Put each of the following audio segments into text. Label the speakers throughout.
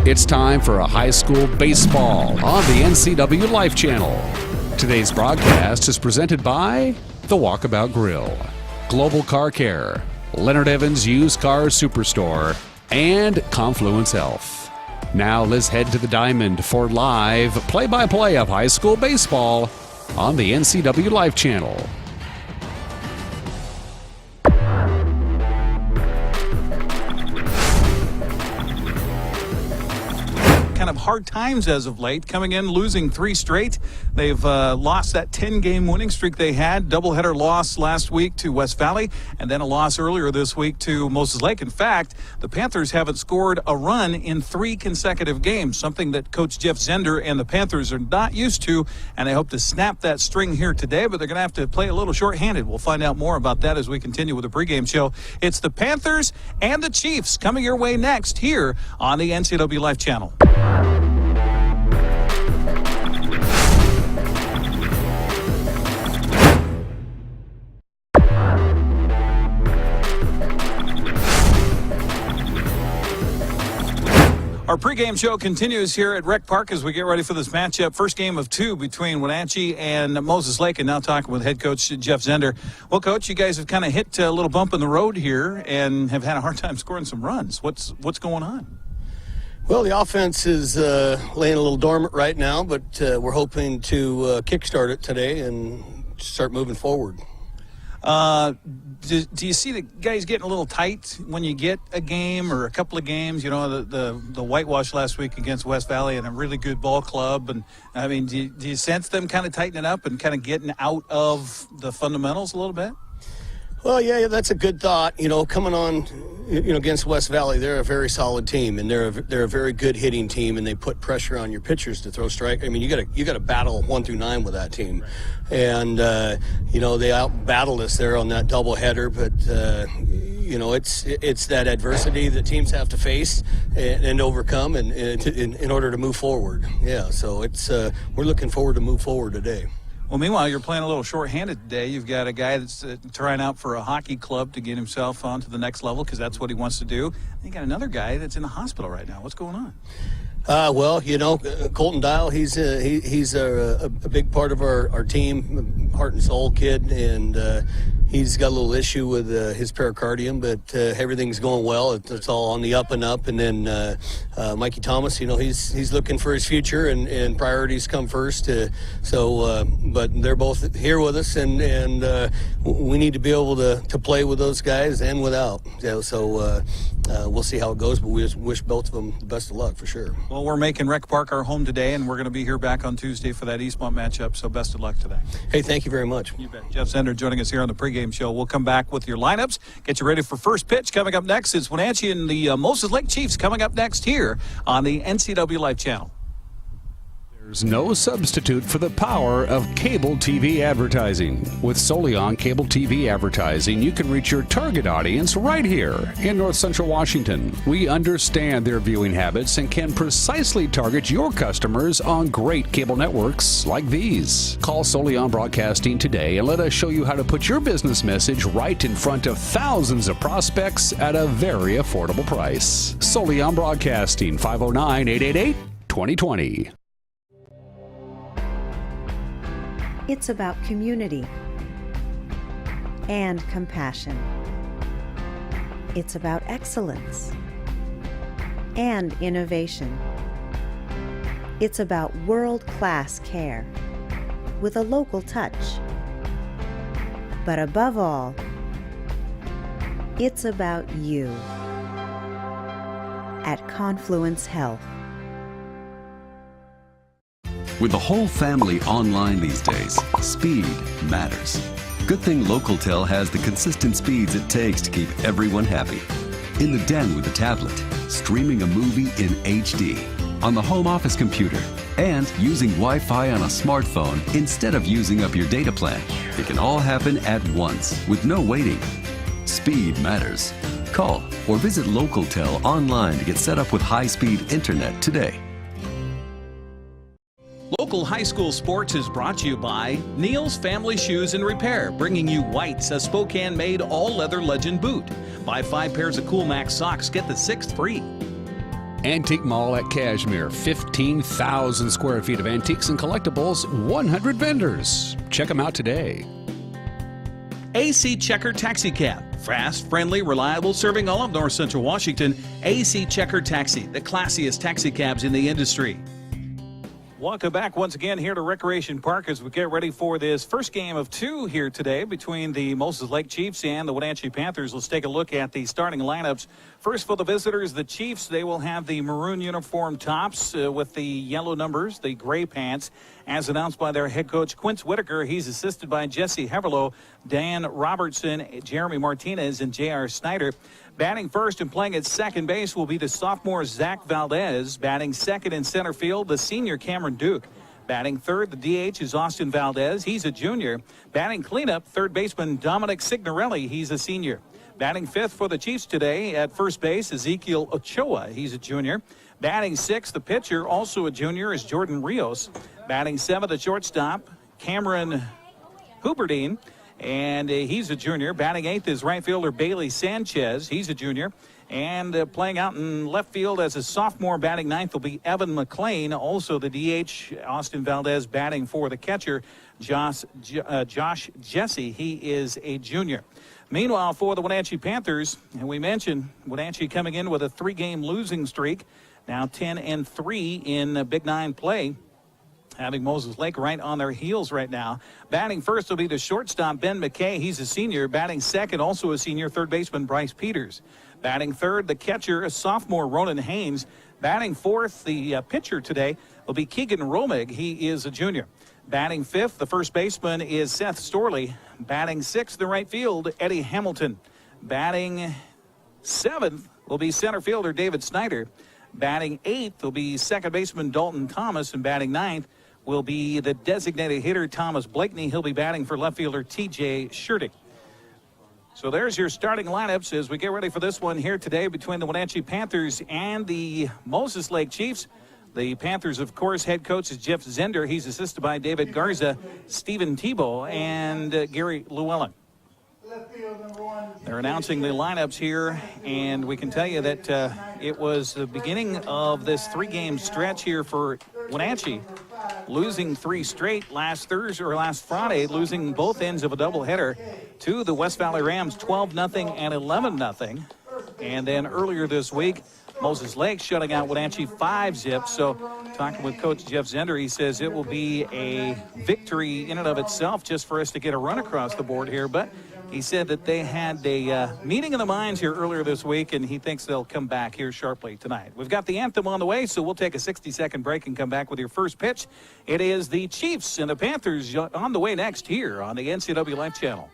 Speaker 1: It's time for a high school baseball on the NCW Life Channel. Today's broadcast is presented by The Walkabout Grill, Global Car Care, Leonard Evans Used Car Superstore, and Confluence Health. Now let's head to the Diamond for live play-by-play of high school baseball on the NCW Life Channel.
Speaker 2: Kind of hard times as of late, coming in losing 3 straight. They've lost that 10-game winning streak they had. Doubleheader loss last week to West Valley, and then a loss earlier this week to Moseslake. In fact, the Panthers haven't scored a run in 3 consecutive games, something that Coach Jeff Zender and the Panthers are not used to, and they hope to snap that string here today, but they're going to have to play a little shorthanded. We'll find out more about that as we continue with the pregame show. It's the Panthers and the Chiefs coming your way next here on the NCW Life Channel. Our pregame show continues here at Rec Park as we get ready for this matchup. First game of 2 between Wenatchee and Moseslake, and now talking with head coach Jeff Zender. Well, Coach, you guys have kind of hit a little bump in the road here and have had a hard time scoring some runs. What's going on?
Speaker 3: Well, the offense is laying a little dormant right now, but we're hoping to kickstart it today and start moving forward.
Speaker 2: Do you see the guys getting a little tight when you get a game or a couple of games? You know, the whitewash last week against West Valley and a really good ball club. And, I mean, do you sense them kind of tightening up and kind of getting out of the fundamentals a little bit?
Speaker 3: Well, yeah, that's a good thought. You know, coming on, against West Valley, they're a very solid team, and they're a very good hitting team, and they put pressure on your pitchers to throw strike. I mean, you got to battle 1 through 9 with that team, and they out battled us there on that doubleheader. But it's that adversity that teams have to face and overcome, and in order to move forward. Yeah, so it's we're looking forward to move forward today.
Speaker 2: Well, meanwhile, you're playing a little shorthanded today. You've got a guy that's trying out for a hockey club to get himself onto the next level because that's what he wants to do. And you got another guy that's in the hospital right now. What's going on?
Speaker 3: Colton Dial, he's a big part of our team, heart and soul kid, and he's got a little issue with his pericardium, but everything's going well. It's all on the up and up. And then Mikey Thomas, he's looking for his future, and priorities come first. But they're both here with us, and we need to be able to play with those guys and without. So we'll see how it goes, but we just wish both of them the best of luck for sure.
Speaker 2: Well, we're making Rec Park our home today, and we're going to be here back on Tuesday for that Eastmont matchup, so best of luck today.
Speaker 3: Hey, thank you very much.
Speaker 2: You bet. Jeff Zender joining us here on the pregame show. We'll come back with your lineups, get you ready for first pitch. Coming up next is Wenatchee and the Moseslake Chiefs coming up next here on the NCW Life Channel.
Speaker 1: There's no substitute for the power of cable TV advertising. With solely on cable TV advertising, you can reach your target audience right here in North Central Washington. We understand their viewing habits and can precisely target your customers on great cable networks like these. Call Solely On Broadcasting today and let us show you how to put your business message right in front of thousands of prospects at a very affordable price. Solely On Broadcasting, 509-888-2020.
Speaker 4: It's about community and compassion. It's about excellence and innovation. It's about world-class care with a local touch. But above all, it's about you at Confluence Health.
Speaker 5: With the whole family online these days, speed matters. Good thing LocalTel has the consistent speeds it takes to keep everyone happy. In the den with a tablet, streaming a movie in HD, on the home office computer, and using Wi-Fi on a smartphone instead of using up your data plan. It can all happen at once with no waiting. Speed matters. Call or visit LocalTel online to get set up with high-speed internet today.
Speaker 2: Local high school sports is brought to you by Neal's Family Shoes and Repair, bringing you White's, a Spokane-made all-leather Legend boot. Buy 5 pairs of Cool Max socks, get the 6th free.
Speaker 1: Antique Mall at Cashmere, 15,000 square feet of antiques and collectibles, 100 vendors. Check them out today.
Speaker 2: AC Checker Taxi Cab. Fast, friendly, reliable, serving all of North Central Washington. AC Checker Taxi, the classiest taxi cabs in the industry. Welcome back once again here to Recreation Park as we get ready for this first game of two here today between the Moses Lake Chiefs and the Wenatchee Panthers. Let's take a look at the starting lineups. First for the visitors, the Chiefs, they will have the maroon uniform tops with the yellow numbers, the gray pants, as announced by their head coach, Quince Whitaker. He's assisted by Jesse Heverlo, Dan Robertson, Jeremy Martinez, and J.R. Snyder. Batting first and playing at second base will be the sophomore Zach Valdez. Batting second in center field, the senior Cameron Duke. Batting third, the DH is Austin Valdez. He's a junior. Batting cleanup, third baseman Dominic Signorelli. He's a senior. Batting fifth for the Chiefs today at first base, Ezekiel Ochoa. He's a junior. Batting sixth, the pitcher, also a junior, is Jordan Rios. Batting seventh, the shortstop, Cameron Huberdine. And he's a junior. Batting eighth is right fielder Bailey Sanchez. He's a junior. And playing out in left field as a sophomore, batting ninth, will be Evan McLean. Also the DH, Austin Valdez, batting for the catcher, Josh Jesse. He is a junior. Meanwhile, for the Wenatchee Panthers, and we mentioned Wenatchee coming in with a 3-game losing streak, now 10-3 in Big Nine play. Having Moses Lake right on their heels right now. Batting first will be the shortstop, Ben McKay. He's a senior. Batting second, also a senior, third baseman Bryce Peters. Batting third, the catcher, a sophomore, Ronan Haynes. Batting fourth, the pitcher today will be Keegan Romig. He is a junior. Batting fifth, the first baseman is Seth Storley. Batting sixth, the right field, Eddie Hamilton. Batting seventh will be center fielder David Snyder. Batting eighth will be second baseman Dalton Thomas. And batting ninth will be the designated hitter, Thomas Blakeney. He'll be batting for left fielder T.J. Scherting. So there's your starting lineups as we get ready for this one here today between the Wenatchee Panthers and the Moses Lake Chiefs. The Panthers, of course, head coach is Jeff Zender. He's assisted by David Garza, Stephen Tebow, and Gary Llewellyn. They're announcing the lineups here, and we can tell you that it was the beginning of this 3-game stretch here for Wenatchee, losing 3 straight last Friday, losing both ends of a doubleheader to the West Valley Rams, 12-0 and 11-0. And then earlier this week, Moses Lake shutting out Wenatchee 5-0. So talking with Coach Jeff Zender, he says it will be a victory in and of itself just for us to get a run across the board here. But he said that they had a meeting of the minds here earlier this week, and he thinks they'll come back here sharply tonight. We've got the anthem on the way, so we'll take a 60-second break and come back with your first pitch. It is the Chiefs and the Panthers on the way next here on the NCW Life Channel.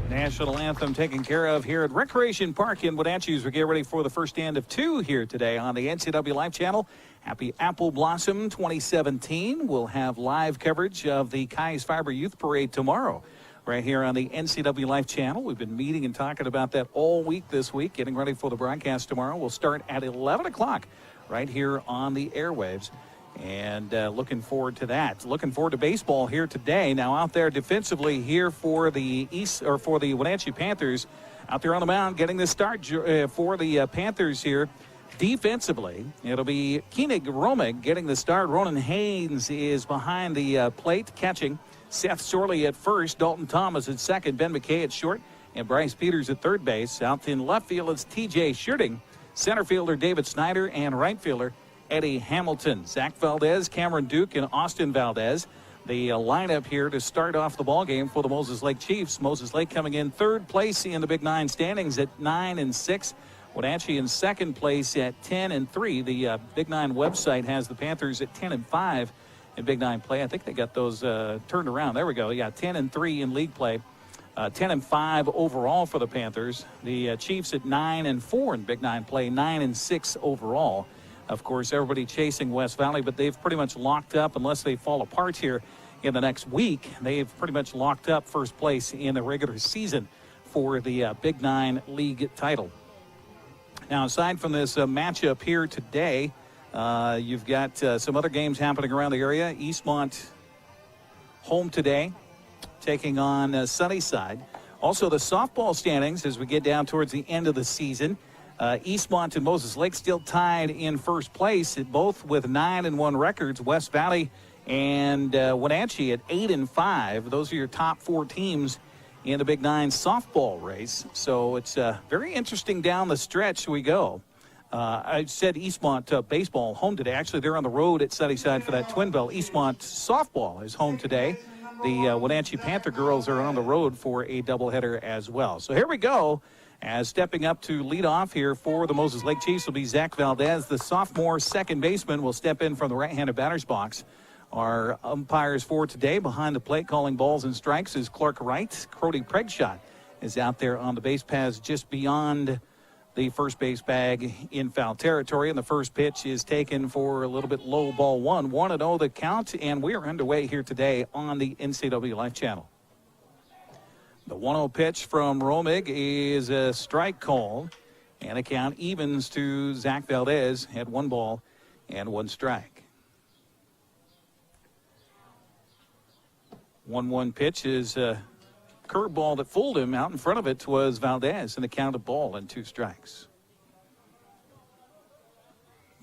Speaker 2: National anthem taken care of here at Recreation Park in Wenatchee as we get ready for the first stand of 2 here today on the NCW Life Channel. Happy Apple Blossom 2017. We'll have live coverage of the Kai's Fiber Youth Parade tomorrow right here on the NCW Life Channel. We've been meeting and talking about that all week this week, getting ready for the broadcast tomorrow. We'll start at 11 o'clock right here on the airwaves. And looking forward to that. Looking forward to baseball here today. Now out there defensively here for the Wenatchee Panthers. Out there on the mound getting the start for the Panthers here. Defensively, it'll be Keegan Romig getting the start. Ronan Haynes is behind the plate catching. Seth Storley at first. Dalton Thomas at second. Ben McKay at short. And Bryce Peters at third base. Out in left field, it's T.J. Scherting. Center fielder David Snyder. And right fielder Eddie Hamilton. Zach Valdez, Cameron Duke, and Austin Valdez. The lineup here to start off the ball game for the Moses Lake Chiefs. Moses Lake coming in third place in the Big Nine standings at 9-6. Wenatchee in second place at 10-3. The Big Nine website has the Panthers at 10-5 in Big Nine play. I think they got those turned around. There we go. Yeah, 10-3 in league play. 10-5 overall for the Panthers. The Chiefs at 9-4 in Big Nine play. 9-6 overall. Of course, everybody chasing West Valley, but they've pretty much locked up, unless they fall apart here in the next week. They've pretty much locked up first place in the regular season for the Big Nine League title. Now, aside from this matchup here today, You've got some other games happening around the area. Eastmont home today, taking on Sunnyside. Also, the softball standings as we get down towards the end of the season. Eastmont and Moses Lake still tied in first place, both with 9-1 records. West Valley and Wenatchee at 8-5. Those are your top 4 teams in the Big Nine softball race. So it's very interesting down the stretch we go. I said Eastmont baseball home today. Actually, they're on the road at Sunnyside for that twin bell. Eastmont softball is home today. The Wenatchee Panther girls are on the road for a doubleheader as well. So here we go. As stepping up to lead off here for the Moses Lake Chiefs will be Zach Valdez. The sophomore second baseman will step in from the right-handed batter's box. Our umpires for today behind the plate calling balls and strikes is Clark Wright. Crody Pregshot is out there on the base paths just beyond the first base bag in foul territory. And the first pitch is taken for a little bit low, ball 1. 1-0 the count, and we are underway here today on the NCW Life Channel. The 1-0 pitch from Romig is a strike call, and the count evens to Zach Valdez at 1 ball and 1 strike. 1-1 pitch is a curveball that fooled him. Out in front of it was Valdez, and the count of ball and 2 strikes.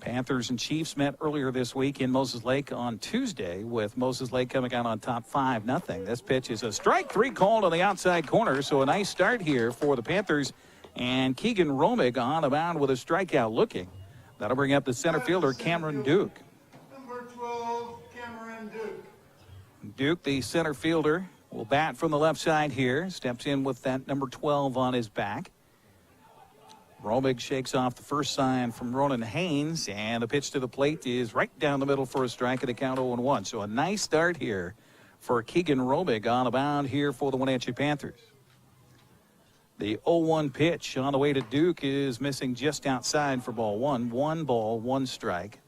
Speaker 2: Panthers and Chiefs met earlier this week in Moses Lake on Tuesday, with Moses Lake coming out on top 5-0. This pitch is a strike 3 called on the outside corner, so a nice start here for the Panthers. And Keegan Romig on the mound with a strikeout looking. That'll bring up the center fielder, Cameron Duke.
Speaker 6: Number 12, Cameron Duke.
Speaker 2: Duke, the center fielder, will bat from the left side here. Steps in with that number 12 on his back. Romig shakes off the first sign from Ronan Haynes, and the pitch to the plate is right down the middle for a strike at a count 0-1. So a nice start here for Keegan Romig on the mound here for the Wenatchee Panthers. The 0-1 pitch on the way to Duke is missing just outside for ball 1. 1 ball, 1 strike.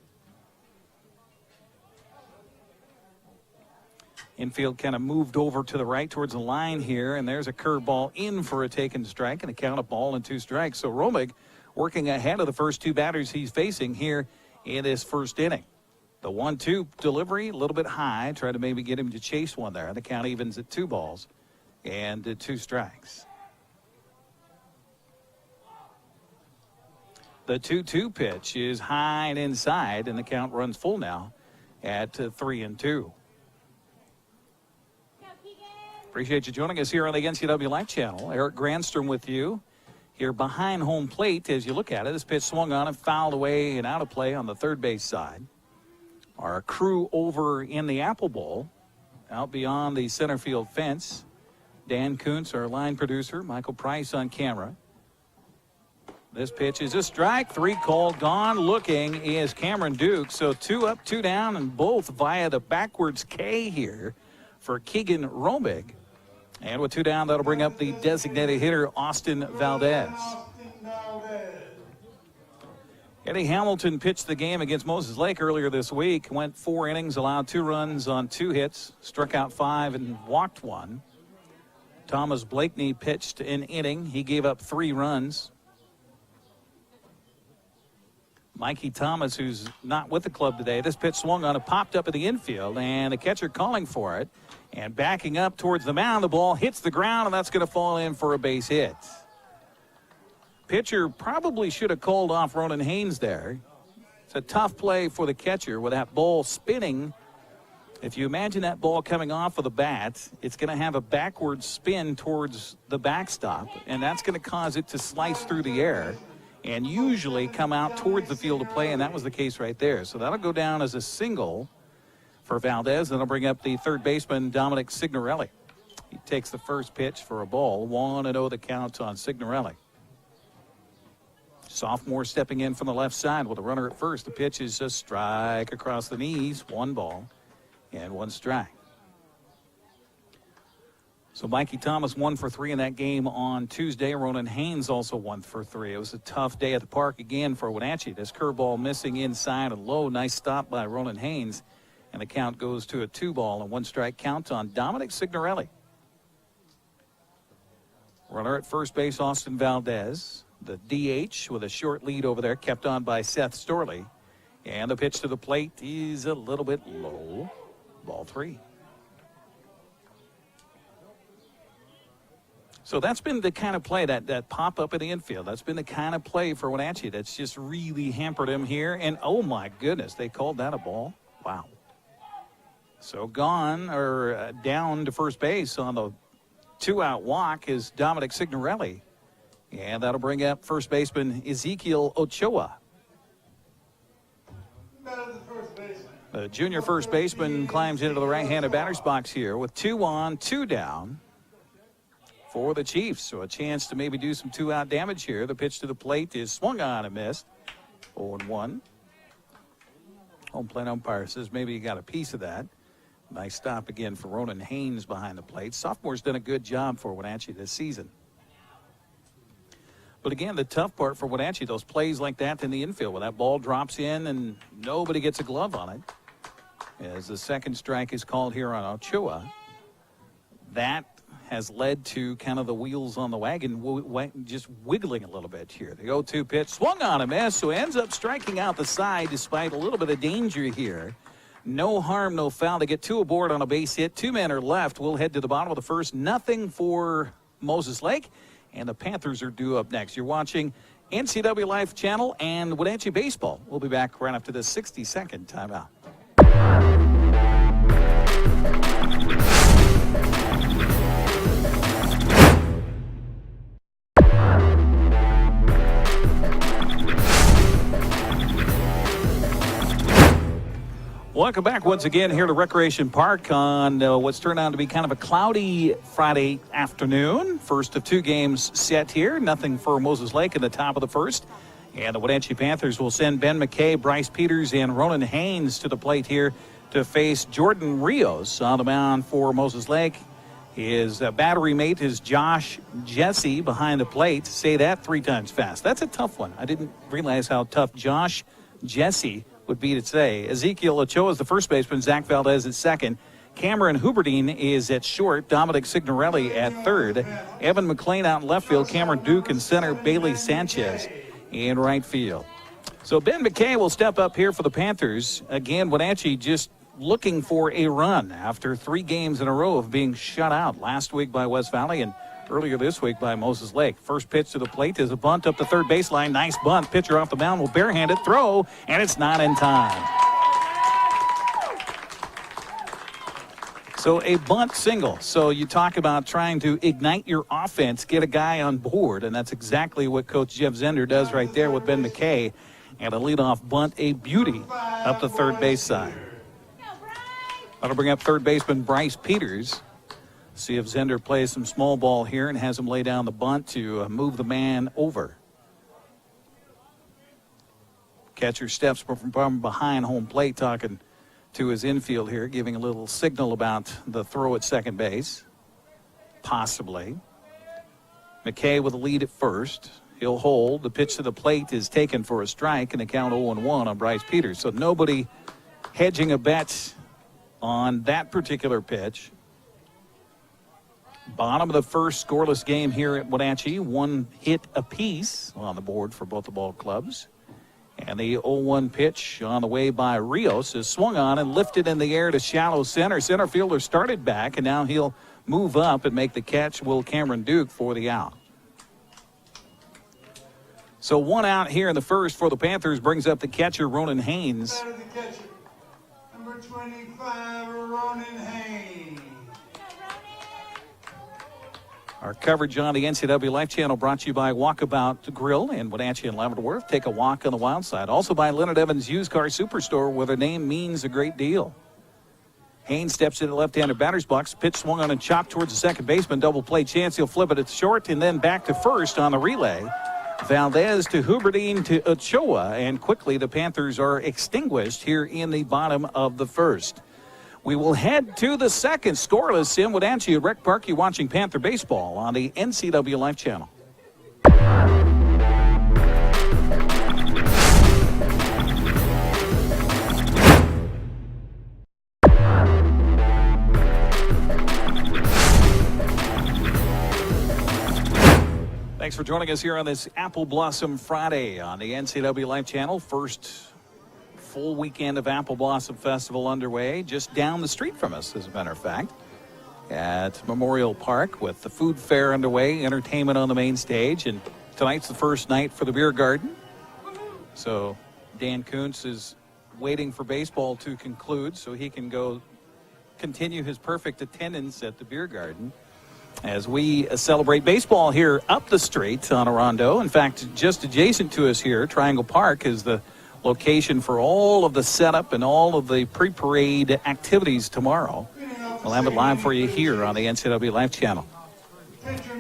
Speaker 2: Infield kind of moved over to the right towards the line here, and there's a curveball in for a taken strike, and a count of ball and 2 strikes. So Romig working ahead of the first 2 batters he's facing here in this first inning. The 1-2 delivery, a little bit high, try to maybe get him to chase one there. The count evens at 2 balls and 2 strikes. The 2-2 pitch is high and inside, and the count runs full now at 3-2. Appreciate you joining us here on the NCW Life Channel. Eric Grandstrom with you here behind home plate as you look at it. This pitch swung on and fouled away and out of play on the third base side. Our crew over in the Apple Bowl, out beyond the center field fence. Dan Kuntz, our line producer. Michael Price on camera. This pitch is a strike. 3 called. Gone looking is Cameron Duke. So 2 up, 2 down, and both via the backwards K here for Keegan Romig. And with 2 down, that'll bring up the designated hitter, Austin Valdez. Eddie Hamilton pitched the game against Moses Lake earlier this week. Went 4 innings, allowed 2 runs on 2 hits, struck out 5 and walked 1. Thomas Blakeney pitched an inning. He gave up 3 runs. Mikey Thomas, who's not with the club today, this pitch swung on, it popped up in the infield, and the catcher calling for it. And backing up towards the mound, the ball hits the ground, and that's going to fall in for a base hit. Pitcher probably should have called off Ronan Haynes there. It's a tough play for the catcher with that ball spinning. If you imagine that ball coming off of the bat, it's going to have a backward spin towards the backstop, and that's going to cause it to slice through the air and usually come out towards the field of play, and that was the case right there. So that'll go down as a single for Valdez. That'll bring up the third baseman, Dominic Signorelli. He takes the first pitch for a ball. 1-0 the count on Signorelli. Sophomore stepping in from the left side with a runner at first. The pitch is a strike across the knees. 1 ball and 1 strike. So Mikey Thomas 1 for 3 in that game on Tuesday. Ronan Haynes also 1 for 3. It was a tough day at the park again for Wenatchee. This curveball missing inside and low. Nice stop by Ronan Haynes. And the count goes to a 2 ball and 1 strike count on Dominic Signorelli. Runner at first base, Austin Valdez. The DH with a short lead over there, kept on by Seth Storley. And the pitch to the plate is a little bit low. Ball 3. So that's been the kind of play, that pop-up in the infield. That's been the kind of play for Wenatchee that's just really hampered him here. And, oh, my goodness, they called that a ball. Wow. So down to first base on the 2-out walk is Dominic Signorelli. And that'll bring up first baseman Ezekiel Ochoa. The junior first baseman climbs into the right-handed batter's box here with 2 on, 2 down for the Chiefs. So a chance to maybe do some 2-out damage here. The pitch to the plate is swung on and missed. 0-1. Home plate umpire says maybe he got a piece of that. Nice stop again for Ronan Haynes behind the plate. Sophomore's done a good job for Wenatchee this season. But again, the tough part for Wenatchee, those plays like that in the infield where that ball drops in and nobody gets a glove on it. As the second strike is called here on Ochoa, that has led to kind of the wheels on the wagon just wiggling a little bit here. The 0-2 pitch swung on a miss, so ends up striking out the side despite a little bit of danger here. No harm, no foul. They get 2 aboard on a base hit. 2 men are left. We'll head to the bottom of the first. Nothing for Moseslake, and the Panthers are due up next. You're watching NCW Life Channel and Wenatchee Baseball. We'll be back right after this 60-second timeout. Welcome back once again here to Recreation Park on what's turned out to be kind of a cloudy Friday afternoon. First of 2 games set here. Nothing for Moseslake in the top of the first. And the Wenatchee Panthers will send Ben McKay, Bryce Peters, and Ronan Haynes to the plate here to face Jordan Rios on the mound for Moseslake. His battery mate is Josh Jesse behind the plate. Say that 3 times fast. That's a tough one. I didn't realize how tough Josh Jesse would be to say. Ezekiel Ochoa is the first baseman. Zach Valdez at second. Cameron Huberdine is at short. Dominic Signorelli at third. Evan McLean out in left field. Cameron Duke in center. Bailey Sanchez in right field. So Ben McKay will step up here for the Panthers. Again, Wenatchee just looking for a run after 3 games in a row of being shut out. Last week by West Valley and earlier this week by Moseslake. First pitch to the plate is a bunt up the third baseline. Nice bunt. Pitcher off the mound will barehand it, throw, and it's not in time. So a bunt single. So you talk about trying to ignite your offense, get a guy on board, and that's exactly what Coach Jeff Zender does right there with Ben McKay. And a leadoff bunt, a beauty up the third base side. That'll bring up third baseman Bryce Peters. See if Zender plays some small ball here and has him lay down the bunt to move the man over. Catcher steps from behind home plate, talking to his infield here, giving a little signal about the throw at second base. Possibly. McKay with a lead at first. He'll hold. The pitch to the plate is taken for a strike, and the count 0-1 on Bryce Peters. So nobody hedging a bet on that particular pitch. Bottom of the first, scoreless game here at Wenatchee. 1 hit apiece on the board for both the ball clubs. And the 0-1 pitch on the way by Rios is swung on and lifted in the air to shallow center. Center fielder started back, and now he'll move up and make the catch. Will Cameron Duke for the out. So 1 out here in the first for the Panthers brings up the catcher, Ronan Haynes.
Speaker 6: Number 25, Ronan Haynes.
Speaker 2: Our coverage on the NCW Life Channel brought to you by Walkabout Grill in Wenatchee and Leavenworth. Take a walk on the wild side. Also by Leonard Evans Used Car Superstore, where the name means a great deal. Haynes steps into the left-handed batter's box. Pitch swung on and chopped towards the second baseman. Double play chance. He'll flip it at short and then back to first on the relay. Valdez to Huberdine to Ochoa, and quickly the Panthers are extinguished here in the bottom of the first. We will head to the second, scoreless in Wenatchee at Rec Park. You're watching Panther Baseball on the NCW Life Channel. Thanks for joining us here on this Apple Blossom Friday on the NCW Life Channel. First full weekend of Apple Blossom Festival underway just down the street from us, as a matter of fact, at Memorial Park with the food fair underway, entertainment on the main stage, and tonight's the first night for the beer garden. So Dan Kuntz is waiting for baseball to conclude so he can go continue his perfect attendance at the beer garden as we celebrate baseball here up the street on Orondo. In fact, just adjacent to us here, Triangle Park is the location for all of the setup and all of the pre-parade activities tomorrow. We'll have it live for you here on the NCW Live channel.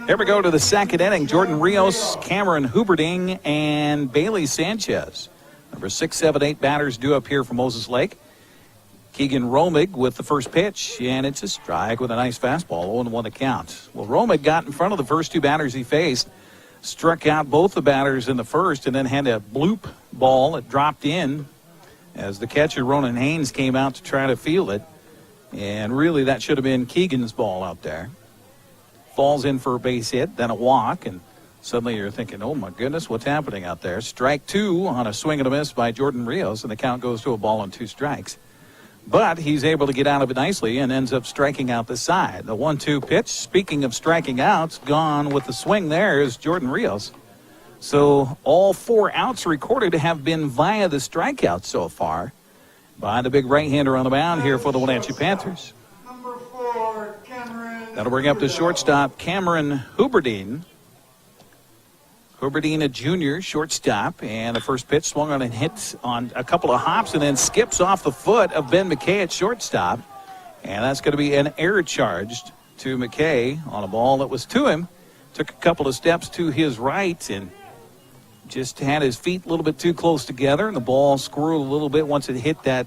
Speaker 2: Here we go to the second inning. Jordan Rios, Cameron Huberding, and Bailey Sanchez. Number 6, 7, 8 batters due up here from Moseslake. Keegan Romig with the first pitch, and it's a strike with a nice fastball, 0-1 the count. Well, Romig got in front of the first two batters he faced, struck out both the batters in the first, and then had a bloop ball that dropped in as the catcher, Ronan Haynes, came out to try to field it. And really, that should have been Keegan's ball out there. Falls in for a base hit, then a walk, and suddenly you're thinking, oh my goodness, what's happening out there? Strike two on a swing and a miss by Jordan Rios, and the count goes to a ball and 2 strikes. But he's able to get out of it nicely and ends up striking out the side. The 1-2 pitch, speaking of striking outs, gone with the swing there is Jordan Rios. So all 4 outs recorded have been via the strikeout so far by the big right-hander on the mound here for the Wenatchee Panthers.
Speaker 6: Number 4, Cameron.
Speaker 2: That'll bring up the shortstop, Cameron Huberding. Huberding, a junior shortstop, and the first pitch swung on and hit on a couple of hops and then skips off the foot of Ben McKay at shortstop. And that's going to be an error charged to McKay on a ball that was to him. Took a couple of steps to his right and just had his feet a little bit too close together, and the ball squirreled a little bit once it hit that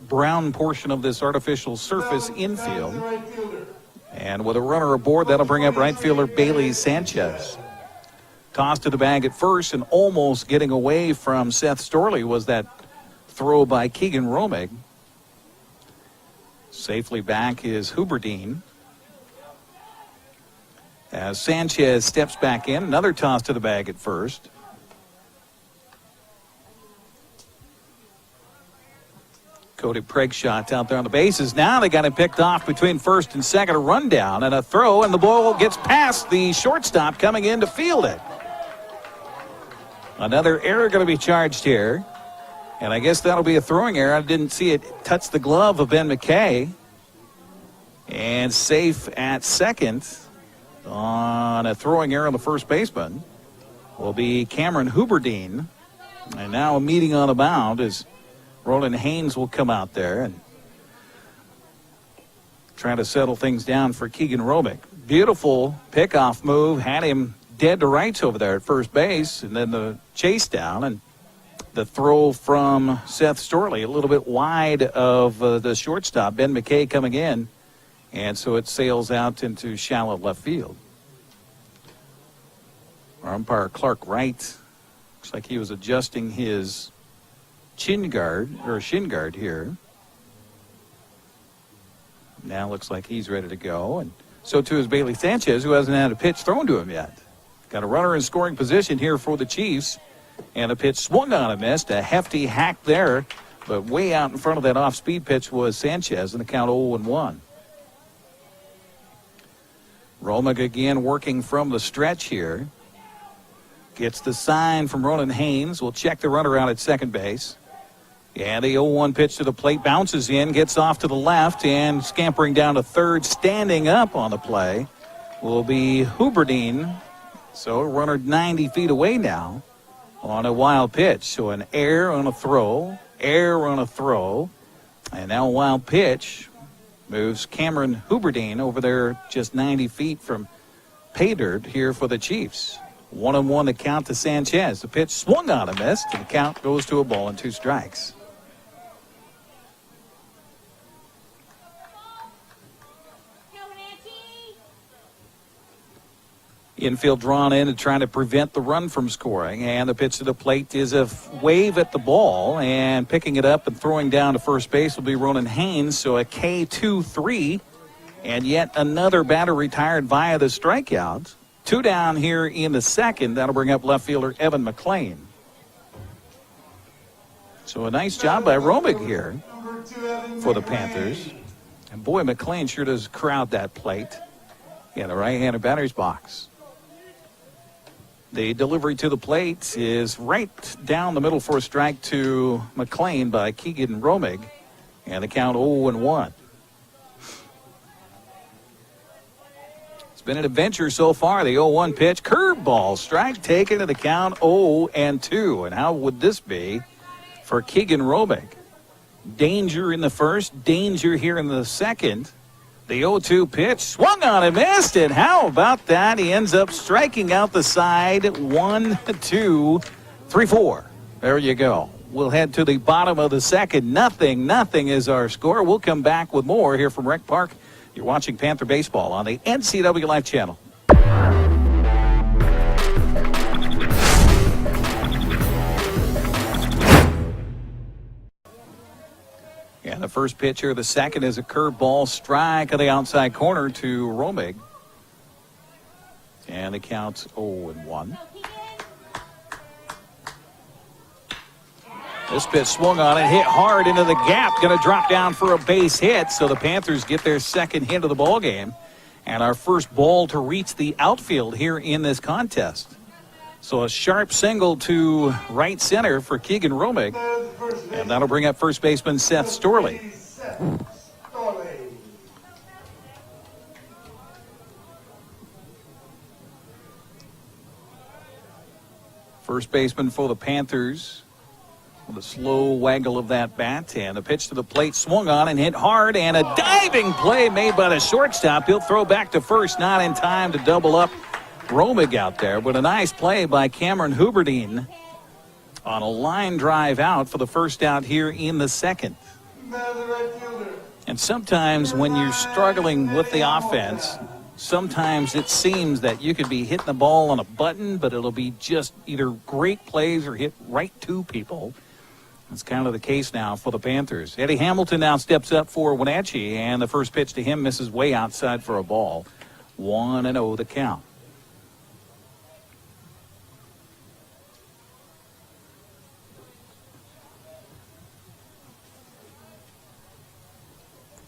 Speaker 2: brown portion of this artificial surface infield. And with a runner aboard, that'll bring up right fielder Bailey Sanchez. Toss to the bag at first, and almost getting away from Seth Storley was that throw by Keegan Romig. Safely back is Huberding. As Sanchez steps back in, another toss to the bag at first. Cody Pregshot out there on the bases. Now they got him picked off between first and second. A rundown and a throw, and the ball gets past the shortstop coming in to field it. Another error going to be charged here. And I guess that'll be a throwing error. I didn't see it touch the glove of Ben McKay. And safe at second on a throwing error on the first baseman will be Cameron Huberding. And now a meeting on the mound as Roland Haynes will come out there and try to settle things down for Keegan Romig. Beautiful pickoff move. Had him dead to rights over there at first base, and then the chase down and the throw from Seth Storley a little bit wide of the shortstop, Ben McKay, coming in, and so it sails out into shallow left field. Our umpire Clark Wright looks like he was adjusting his shin guard here. Now looks like he's ready to go, and so too is Bailey Sanchez, who hasn't had a pitch thrown to him yet. Got a runner in scoring position here for the Chiefs, and a pitch swung on and missed. A hefty hack there, but way out in front of that off-speed pitch was Sanchez, and the count 0-1. Romig again working from the stretch here. Gets the sign from Ronan Haynes. We'll check the runner out at second base. And the 0-1 pitch to the plate bounces in, gets off to the left, and scampering down to third, standing up on the play, will be Huberding. So a runner 90 feet away now on a wild pitch. So an error on a throw, and now a wild pitch moves Cameron Huberding over there just 90 feet from pay dirt here for the Chiefs. 1-1 the count to Sanchez. The pitch swung on and missed, and the count goes to a ball and 2 strikes. Infield drawn in and trying to prevent the run from scoring. And the pitch to the plate is a wave at the ball. And picking it up and throwing down to first base will be Ronan Haynes. So a K2-3. And yet another batter retired via the strikeout. 2 down here in the second. That'll bring up left fielder Evan McLean. So a nice job by Romig here for the Panthers. And boy, McLean sure does crowd that plate in the right-handed batter's box. The delivery to the plate is right down the middle for a strike to McLean by Keegan Romig. And the count 0-1. It's been an adventure so far. The 0-1 pitch, curveball, strike taken to the count 0-2. And how would this be for Keegan Romig? Danger in the first, danger here in the second. The 0-2 pitch swung on and missed it. How about that? He ends up striking out the side. 1, 2, 3, 4. There you go. We'll head to the bottom of the second. Nothing is our score. We'll come back with more here from Rec Park. You're watching Panther Baseball on the NCW Live channel. And the first pitch here, the second, is a curveball, strike of the outside corner to Romig. And the count's 0-1. This pitch swung on and hit hard into the gap. Going to drop down for a base hit. So the Panthers get their second hit of the ball game. And our first ball to reach the outfield here in this contest. So a sharp single to right center for Keegan Romig. And that'll bring up first baseman Seth Storley. First baseman for the Panthers with a slow waggle of that bat. And a pitch to the plate swung on and hit hard. And a diving play made by the shortstop. He'll throw back to first, not in time to double up Romig out there. But a nice play by Cameron Huberdine on a line drive out for the first out here in the second. And sometimes when you're struggling with the offense, sometimes it seems that you could be hitting the ball on a button, but it'll be just either great plays or hit right to people. That's kind of the case now for the Panthers. Eddie Hamilton now steps up for Wenatchee, and the first pitch to him misses way outside for a ball. 1-0 the count.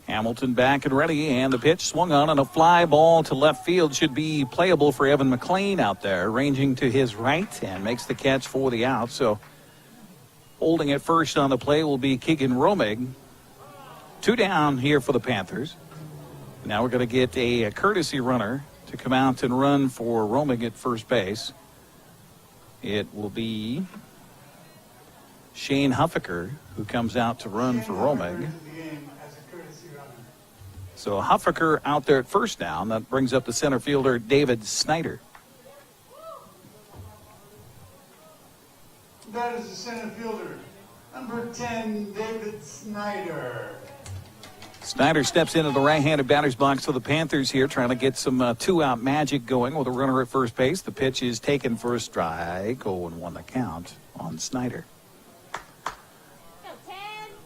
Speaker 2: Hamilton back and ready, and the pitch swung on, and a fly ball to left field should be playable for Evan McLean out there, ranging to his right, and makes the catch for the out. So holding it first on the play will be Keegan Romig. 2 down here for the Panthers. Now we're going to get a courtesy runner to come out and run for Romig at first base. It will be Shane Huffaker who comes out to run for Romig. So Huffaker out there at first down. That brings up the center fielder, David Snyder.
Speaker 6: That is the center fielder, number 10, David Snyder.
Speaker 2: Snyder steps into the right-handed batter's box for the Panthers here, trying to get some two-out magic going with a runner at first base. The pitch is taken for a strike. 0-1 the count on Snyder.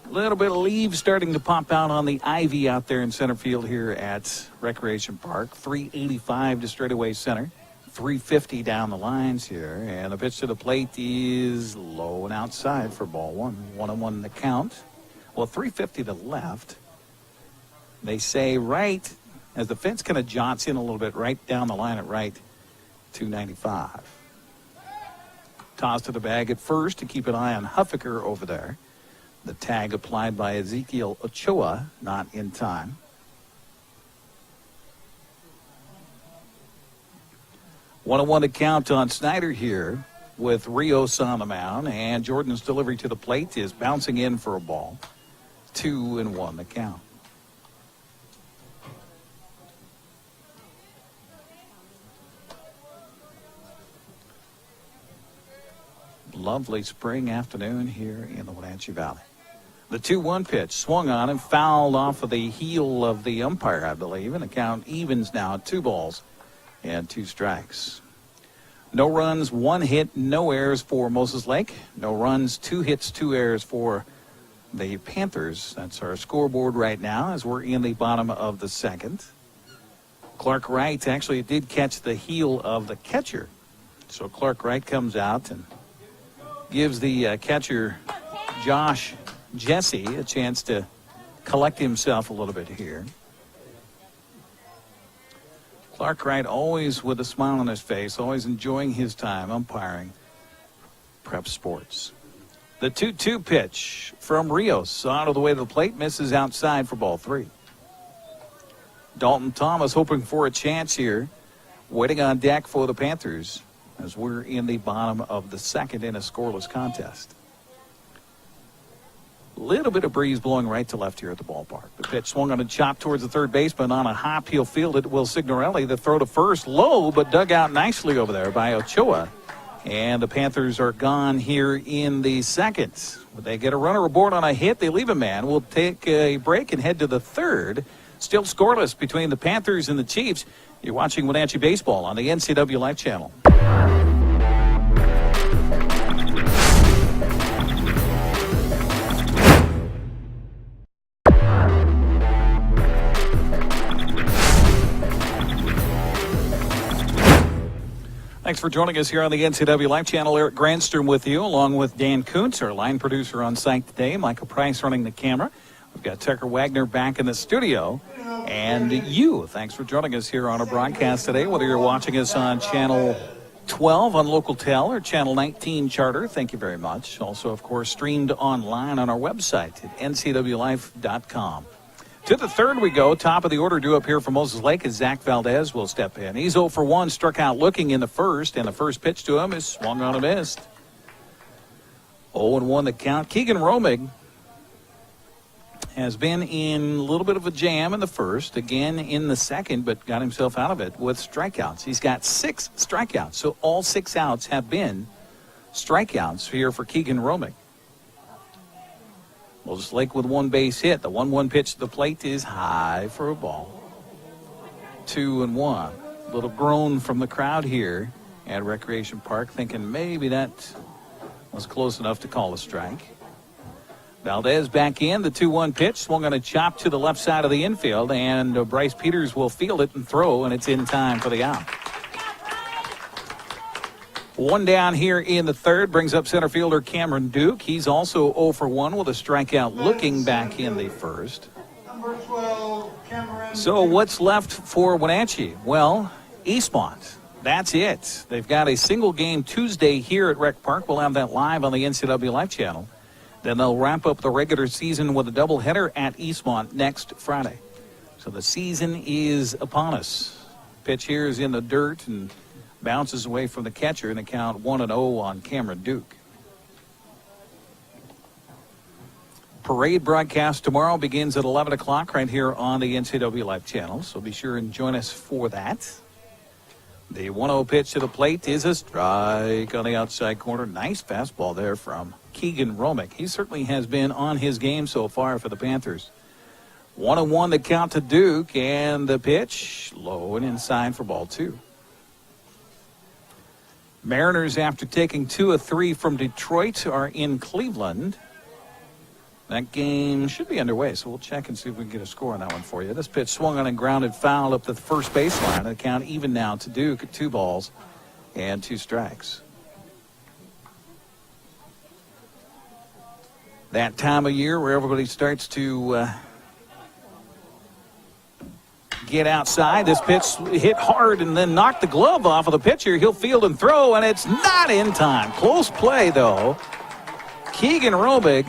Speaker 2: A little bit of leaves starting to pop out on the ivy out there in center field here at Recreation Park. 385 to straightaway center. 350 down the lines here. And the pitch to the plate is low and outside for ball one. 1-1 the count. Well, 350 to left. They say right as the fence kind of jots in a little bit right down the line at right. 295. Toss to the bag at first to keep an eye on Huffaker over there. The tag applied by Ezekiel Ochoa, not in time. One to count on Snyder here with Rios on the mound, and Jordan's delivery to the plate is bouncing in for a ball. 2-1 the count. Lovely spring afternoon here in the Wenatchee Valley. The 2-1 pitch swung on and fouled off of the heel of the umpire, I believe, and the count evens now at 2 balls and 2 strikes. No runs, 1 hit, no errors for Moseslake. No runs, 2 hits, 2 errors for the Panthers. That's our scoreboard right now as we're in the bottom of the second. Clark Wright actually did catch the heel of the catcher. So Clark Wright comes out and gives the catcher Josh Jesse a chance to collect himself a little bit here. Clark Wright always with a smile on his face, always enjoying his time umpiring prep sports. The 2-2 pitch from Rios out of the way of the plate, misses outside for ball 3. Dalton Thomas hoping for a chance here, waiting on deck for the Panthers as we're in the bottom of the second in a scoreless contest. Little bit of breeze blowing right to left here at the ballpark. The pitch swung on a chop towards the third baseman. On a hop, he'll field it. Will Signorelli. The throw to first, low, but dug out nicely over there by Ochoa. And the Panthers are gone here in the second. When they get a runner aboard on a hit, they leave a man. We'll take a break and head to the third. Still scoreless between the Panthers and the Chiefs. You're watching Wenatchee Baseball on the NCW Life Channel. Thanks for joining us here on the NCW Life Channel. Eric Grandstrom with you, along with Dan Kuntz, our line producer on site today. Michael Price running the camera. We've got Tucker Wagner back in the studio. And you, thanks for joining us here on our broadcast today, whether you're watching us on Channel 12 on Local Tel or Channel 19 Charter. Thank you very much. Also, of course, streamed online on our website at ncwlife.com. To the third we go. Top of the order due up here from Moses Lake as Zach Valdez will step in. He's 0 for 1, struck out looking in the first, and the first pitch to him is swung on and missed. 0-1 the count. Keegan Romig has been in a little bit of a jam in the first, again in the second, but got himself out of it with strikeouts. He's got 6 strikeouts, so all 6 outs have been strikeouts here for Keegan Romig. Moses Lake with 1 base hit. The 1-1 pitch to the plate is high for a ball. 2-1. A little groan from the crowd here at Recreation Park, thinking maybe that was close enough to call a strike. Valdez back in. The 2-1 pitch swung on a chop to the left side of the infield, and Bryce Peters will field it and throw, and it's in time for the out. 1 down here in the third brings up center fielder Cameron Duke. He's also 0 for 1 with a strikeout looking back in the first.
Speaker 6: Number 12, Cameron.
Speaker 2: So what's left for Wenatchee? Well, Eastmont. That's it. They've got a single game Tuesday here at Rec Park. We'll have that live on the NCW Life Channel. Then they'll wrap up the regular season with a doubleheader at Eastmont next Friday. So the season is upon us. Pitch here is in the dirt and bounces away from the catcher, and the count 1-0 on Cameron Duke. Parade broadcast tomorrow begins at 11 o'clock right here on the NCW Life Channel, so be sure and join us for that. The 1-0 pitch to the plate is a strike on the outside corner. Nice fastball there from Keegan Romig. He certainly has been on his game so far for the Panthers. 1-1 the count to Duke, and the pitch low and inside for ball 2. Mariners, after taking 2 of 3 from Detroit, are in Cleveland. That game should be underway, so we'll check and see if we can get a score on that one for you. This pitch swung on and grounded foul up the first baseline. The count even now to Duke at 2 balls and 2 strikes. That time of year where everybody starts to get outside. This pitch hit hard and then knocked the glove off of the pitcher. He'll field and throw, and it's not in time. Close play, though. Keegan Romig,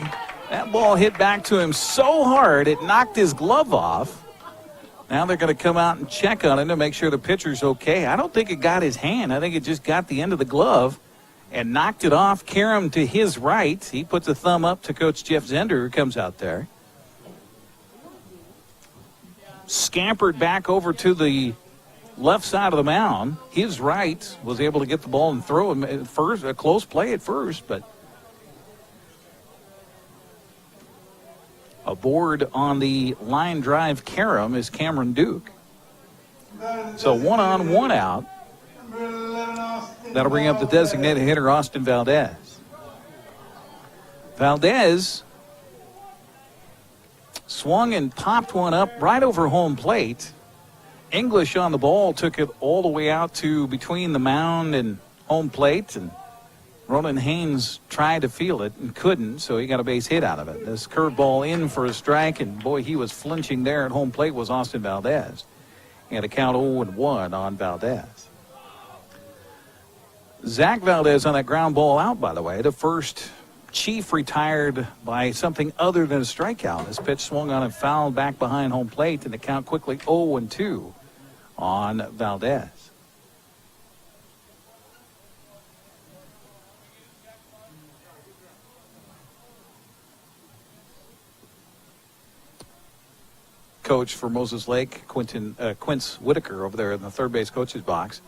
Speaker 2: that ball hit back to him so hard it knocked his glove off. Now they're going to come out and check on him to make sure the pitcher's okay. I don't think it got his hand. I think it just got the end of the glove and knocked it off. Karam to his right. He puts a thumb up to Coach Jeff Zender, who comes out there. Scampered back over to the left side of the mound. His right was able to get the ball and throw him at first. A close play at first, but aboard on the line drive Karam is Cameron Duke. So 1 on, 1 out. That'll bring up the designated hitter Austin Valdez. Valdez swung and popped one up right over home plate. English on the ball took it all the way out to between the mound and home plate and Ronan Haynes tried to field it and couldn't, so he got a base hit out of it. This curveball in for a strike, and boy, he was flinching there at home plate was Austin Valdez. He had a count 0-1 on Valdez. Zach Valdez on that ground ball out, by the way. The first Chief retired by something other than a strikeout. This pitch swung on and fouled back behind home plate, and the count quickly 0-2 on Valdez. Coach for Moses Lake, Quince Whitaker over there in the third base coach's box,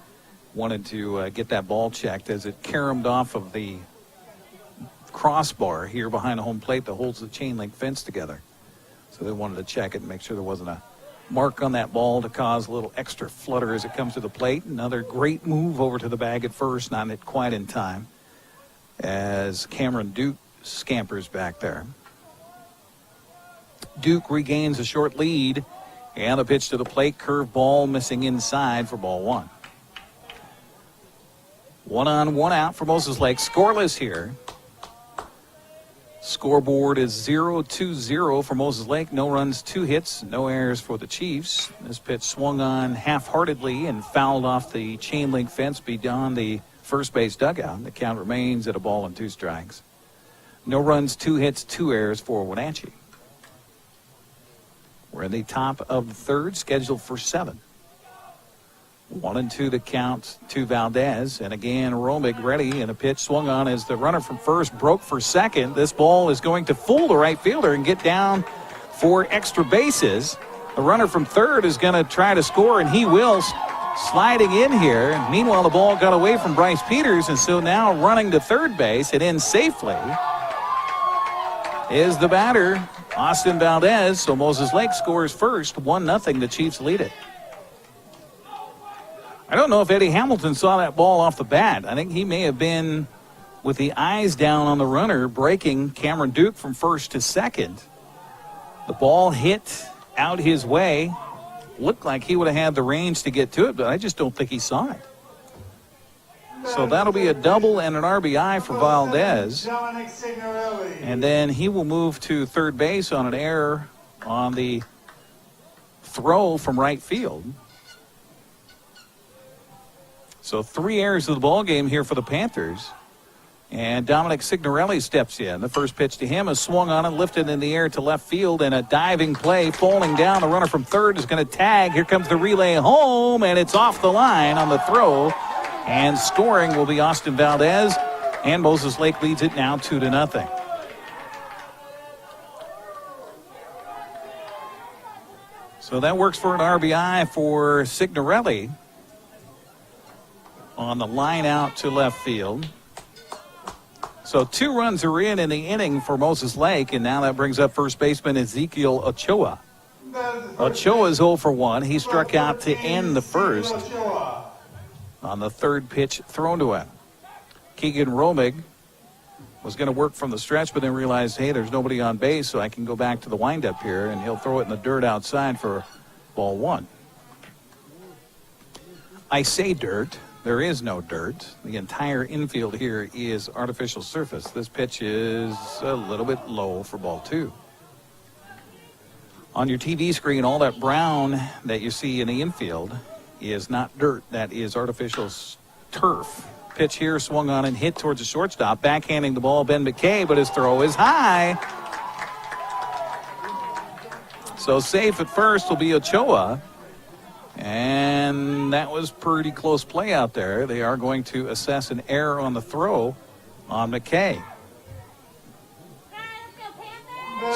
Speaker 2: wanted to get that ball checked as it caromed off of the crossbar here behind the home plate that holds the chain link fence together. So they wanted to check it and make sure there wasn't a mark on that ball to cause a little extra flutter as it comes to the plate. Another great move over to the bag at first, not quite in time, as Cameron Duke scampers back there. Duke regains a short lead, and a pitch to the plate, curve ball missing inside for ball one. 1 on, 1 out for Moses Lake. Scoreless here. Scoreboard is 0-2-0 for Moses Lake. No runs, 2 hits, no errors for the Chiefs. This pitch swung on half-heartedly and fouled off the chain link fence beyond the first base dugout. The count remains at 1-2 strikes. No runs, 2 hits, 2 errors for Wenatchee. We're in the top of the third, scheduled for 7. 1-2 the count to Valdez. And again, Romig ready, and a pitch swung on as the runner from first broke for second. This ball is going to fool the right fielder and get down for extra bases. The runner from third is going to try to score, and he will, sliding in here. Meanwhile, the ball got away from Bryce Peters, and so now running to third base and in safely is the batter, Austin Valdez. So Moses Lake scores first, 1-0. The Chiefs lead it. I don't know if Eddie Hamilton saw that ball off the bat. I think he may have been with the eyes down on the runner, breaking Cameron Duke from first to second. The ball hit out his way. Looked like he would have had the range to get to it, but I just don't think he saw it. So that'll be a double and an RBI for Valdez. And then he will move to third base on an error on the throw from right field. So 3 errors of the ball game here for the Panthers. And Dominic Signorelli steps in. The first pitch to him is swung on and lifted in the air to left field, and a diving play falling down. The runner from third is going to tag. Here comes the relay home, and it's off the line on the throw. And scoring will be Austin Valdez, and Moses Lake leads it now 2-0. So that works for an RBI for Signorelli on the line out to left field. So 2 runs are in the inning for Moses Lake, and now that brings up first baseman Ezekiel Ochoa. Ochoa's 0 for 1. He struck out to end the first on the third pitch thrown to him. Keegan Romig was going to work from the stretch, but then realized, hey, there's nobody on base, so I can go back to the windup here, and he'll throw it in the dirt outside for ball 1. I say dirt. There is no dirt. The entire infield here is artificial surface. This pitch is a little bit low for ball 2. On your TV screen, all that brown that you see in the infield is not dirt. That is artificial turf. Pitch here swung on and hit towards the shortstop. Backhanding the ball, Ben McKay, but his throw is high. So safe at first will be Ochoa. And that was pretty close play out there. They are going to assess an error on the throw on McKay.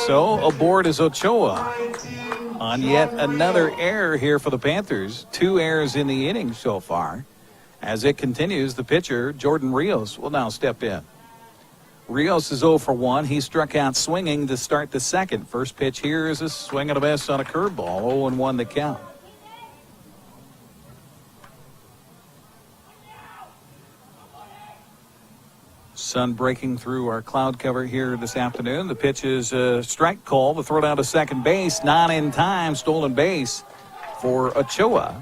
Speaker 2: So aboard is Ochoa on yet another error here for the Panthers. 2 errors in the inning so far. As it continues, the pitcher, Jordan Rios, will now step in. Rios is 0 for 1. He struck out swinging to start the second. First pitch here is a swing and a miss on a curveball. 0-1 the count. Sun breaking through our cloud cover here this afternoon. The pitch is a strike call. The throw down to second base. Not in time. Stolen base for Ochoa.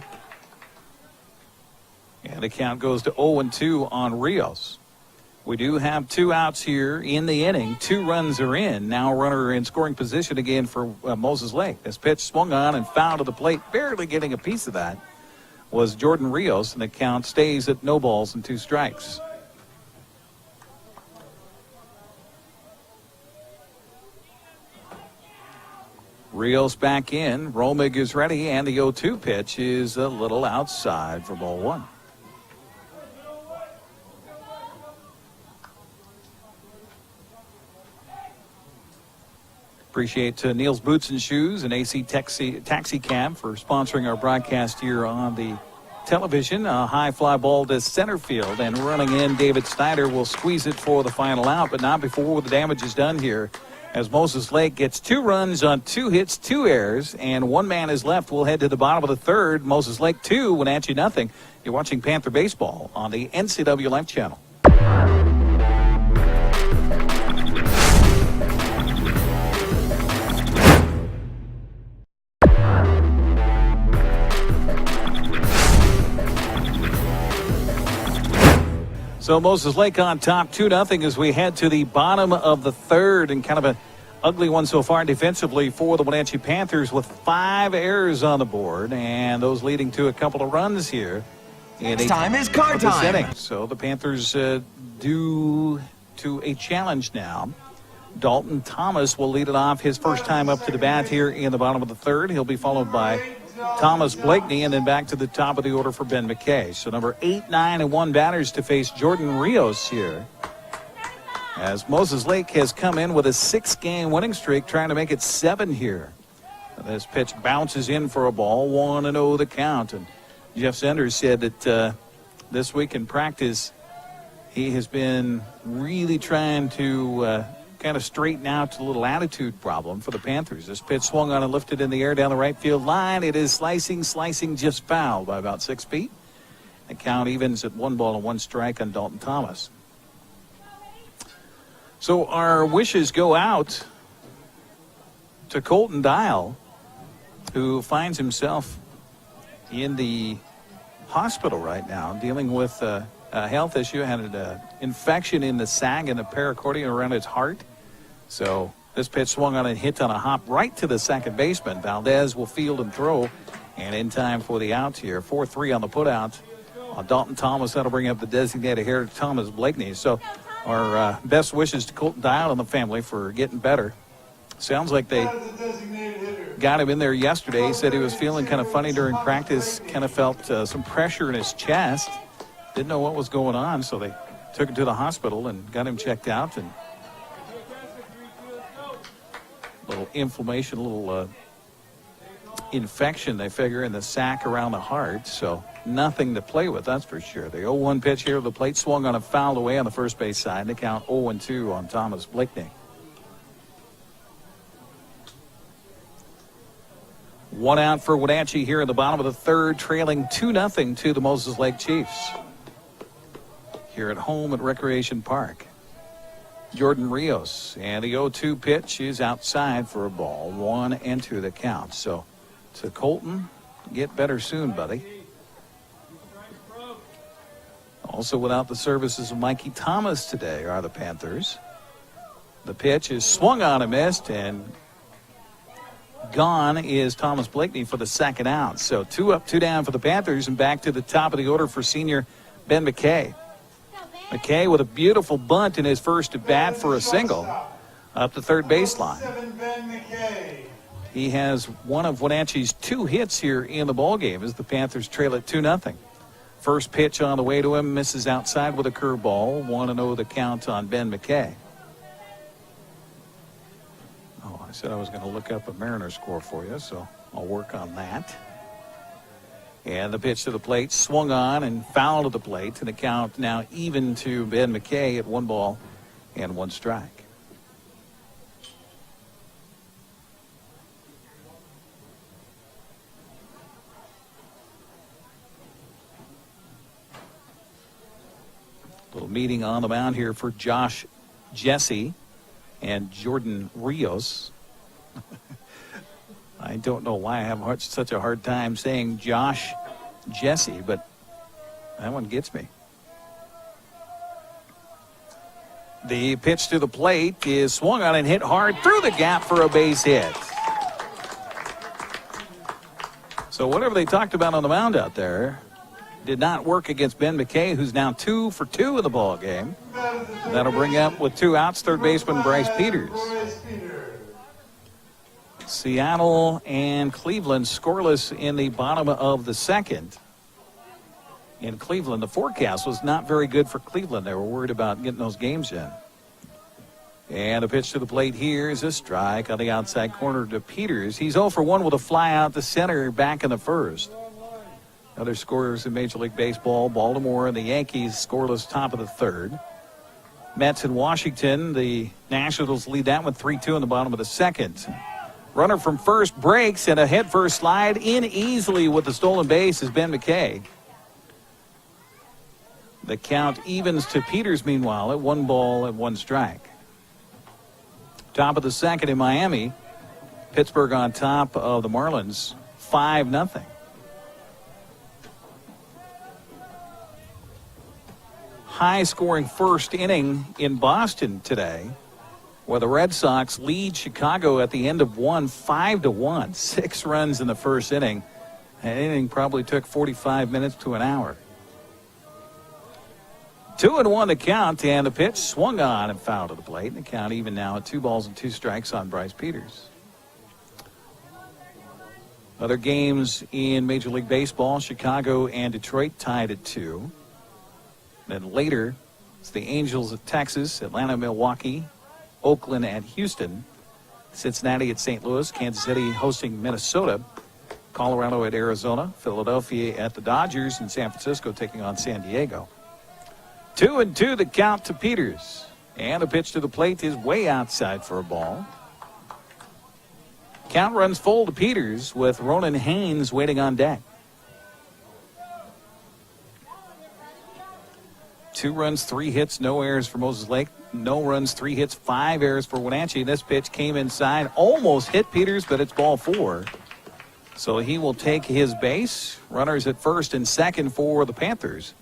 Speaker 2: And the count goes to 0-2 on Rios. We do have 2 outs here in the inning. 2 runs are in. Now a runner in scoring position again for Moseslake. This pitch swung on and fouled to the plate, barely getting a piece of that, was Jordan Rios, and the count stays at no balls and 2 strikes. Rios back in. Romig is ready, and the 0-2 pitch is a little outside for ball 1. Appreciate Neil's Boots and Shoes and AC Taxi Cab for sponsoring our broadcast here on the television. A high fly ball to center field, and running in, David Snyder will squeeze it for the final out, but not before the damage is done here, as Moseslake gets 2 runs on 2 hits, 2 errors, and 1 man is left. We'll head to the bottom of the 3rd. Moseslake 2, Wenatchee nothing. You're watching Panther Baseball on the NCW Life Channel. So Moseslake on top 2-0 as we head to the bottom of the 3rd, and kind of an ugly one so far defensively for the Wenatchee Panthers, with 5 errors on the board, and those leading to a couple of runs here.
Speaker 7: Next time is card time.
Speaker 2: So the Panthers due to a challenge now. Dalton Thomas will lead it off, his first time up to the bat here in the bottom of the 3rd. He'll be followed by Thomas Blakeney, and then back to the top of the order for Ben McKay. So number 8, 9, and 1 batters to face Jordan Rios here, as Moseslake has come in with a 6-game winning streak, trying to make it 7 here. And this pitch bounces in for a ball, 1-0 the count. And Jeff Sanders said that this week in practice, he has been really trying to kind of straighten out the little attitude problem for the Panthers. This pitch swung on and lifted in the air down the right field line. It is slicing, just fouled by about 6 feet. The count evens at 1 ball and 1 strike on Dalton Thomas. So our wishes go out to Colton Dial, who finds himself in the hospital right now, dealing with a health issue. Had an infection in the sag and the pericardium around his heart. So this pitch swung on and hit on a hop right to the second baseman. Valdez will field and throw, and in time for the out here. 4-3 on the putout on Dalton Thomas. That'll bring up the designated hitter, Thomas Blakeney. So our best wishes to Colton Dial and the family for getting better. Sounds like they got him in there yesterday. He said he was feeling kind of funny during practice, kind of felt some pressure in his chest. Didn't know what was going on, so they took him to the hospital and got him checked out. And a little inflammation, a little infection, they figure, in the sac around the heart. So nothing to play with, that's for sure. The 0-1 pitch here, the plate swung on and fouled away on the first base side. And they count 0-2 on Thomas Blakeney. 1 out for Wenatchee here in the bottom of the 3rd, trailing 2-0 to the Moseslake Chiefs here at home at Recreation Park. Jordan Rios, and the 0-2 pitch is outside for a ball. 1-2 the count. So to Colton, get better soon, buddy. Also without the services of Mikey Thomas today are the Panthers. The pitch is swung on and missed, and gone is Thomas Blakeney for the 2nd out. So 2 up, 2 down for the Panthers, and back to the top of the order for senior Ben McKay. McKay with a beautiful bunt in his first at bat for a single up the 3rd baseline. He has one of Wenatchee's 2 hits here in the ballgame as the Panthers trail at 2-0. First pitch on the way to him, misses outside with a curveball. 1-0 the count on Ben McKay. Oh, I said I was going to look up a Mariner score for you, so I'll work on that. And the pitch to the plate swung on and fouled to the plate, and the count now even to Ben McKay at 1 ball and 1 strike. Little meeting on the mound here for Josh Jesse and Jordan Rios. I don't know why I have such a hard time saying Josh Jesse, but that one gets me. The pitch to the plate is swung on and hit hard through the gap for a base hit. So whatever they talked about on the mound out there did not work against Ben McKay, who's now 2 for 2 in the ball game. That'll bring up with 2 outs third baseman Bryce Peters. Seattle and Cleveland scoreless in the bottom of the second. In Cleveland, the forecast was not very good for Cleveland. They were worried about getting those games in. And a pitch to the plate here is a strike on the outside corner to Peters. He's 0 for 1 with a fly out the center back in the first. Other scorers in Major League Baseball, Baltimore and the Yankees scoreless top of the third. Mets in Washington, the Nationals lead that one 3-2 in the bottom of the second. Runner from first breaks and a head-first slide in easily with the stolen base is Ben McKay. The count evens to Peters, meanwhile, at 1 ball and 1 strike. Top of the second in Miami. Pittsburgh on top of the Marlins, 5-0. High-scoring first inning in Boston today, where the Red Sox lead Chicago at the end of 1, 5-1. 6 runs in the first inning. That inning probably took 45 minutes to an hour. 2-1 the count, and the pitch swung on and fouled to the plate. And the count even now at 2 balls and 2 strikes on Bryce Peters. Other games in Major League Baseball, Chicago and Detroit tied at 2. Then later, it's the Angels at Texas, Atlanta, Milwaukee, Oakland at Houston, Cincinnati at St. Louis, Kansas City hosting Minnesota, Colorado at Arizona, Philadelphia at the Dodgers, and San Francisco taking on San Diego. 2-2 the count to Peters. And a pitch to the plate is way outside for a ball. Count runs full to Peters with Ronan Haynes waiting on deck. 2 runs, 3 hits, no errors for Moseslake. No runs, 3 hits, 5 errors for Wenatchee. This pitch came inside, almost hit Peters, but it's ball 4. So he will take his base. Runners at first and second for the Panthers,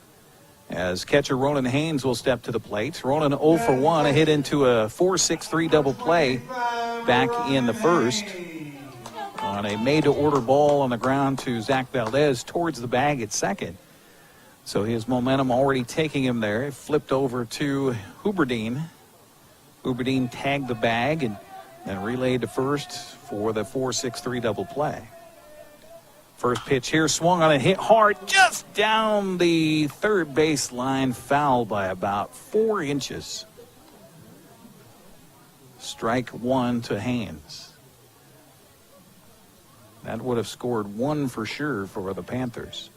Speaker 2: as catcher Ronan Haynes will step to the plate. Ronan 0 for 1, a hit into a 4-6-3 double play back in the first on a made-to-order ball on the ground to Zach Valdez towards the bag at second. So his momentum already taking him there. It flipped over to Huberdine. Huberdine tagged the bag and then relayed to first for the 4-6-3 double play. First pitch here swung on and hit hard just down the third base line, foul by about 4 inches. Strike 1 to Haynes. That would have scored 1 for sure for the Panthers.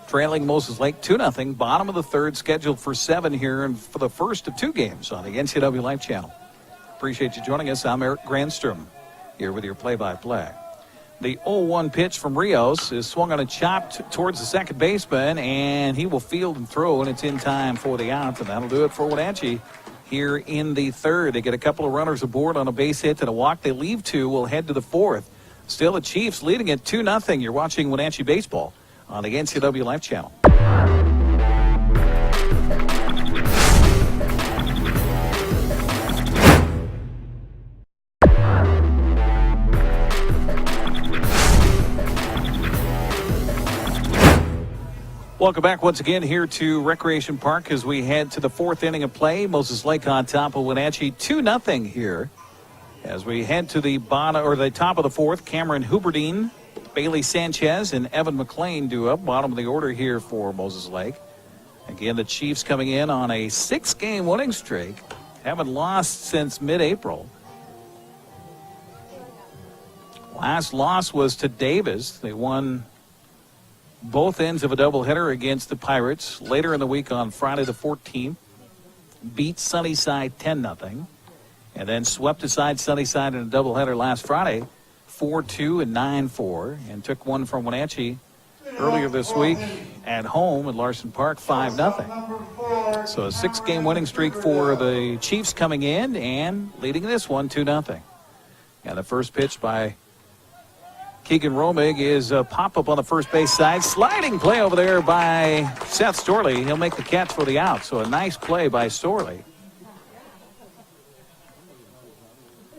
Speaker 2: Trailing Moseslake 2-0, bottom of the third, scheduled for 7 here and for the first of 2 games on the NCW Life Channel. Appreciate you joining us. I'm Eric Grandstrom here with your play-by-play. The 0-1 pitch from Rios is swung on a chop towards the second baseman, and he will field and throw, and it's in time for the out, and that'll do it for Wenatchee here in the third. They get a couple of runners aboard on a base hit and a walk. They leave 2, will head to the fourth. Still the Chiefs leading at 2-0. You're watching Wenatchee Baseball on the NCW Life Channel. Welcome back once again here to Recreation Park as we head to the 4th inning of play. Moseslake on top of Wenatchee, 2-0 here. As we head to the bottom or the top of the 4th, Cameron Huberdine, Bailey Sanchez, and Evan McLean do up. Bottom of the order here for Moseslake. Again, the Chiefs coming in on a 6-game winning streak. Haven't lost since mid-April. Last loss was to Davis. They won both ends of a doubleheader against the Pirates later in the week on Friday the 14th. Beat Sunnyside 10-0. And then swept aside Sunnyside in a doubleheader last Friday, 4-2 and 9-4, and took one from Wenatchee earlier this week at home at Larson Park, 5-0. So a 6-game winning streak for the Chiefs coming in and leading this one 2-0. And the first pitch by Keegan Romig is a pop-up on the first base side. Sliding play over there by Seth Storley. He'll make the catch for the out. So a nice play by Storley.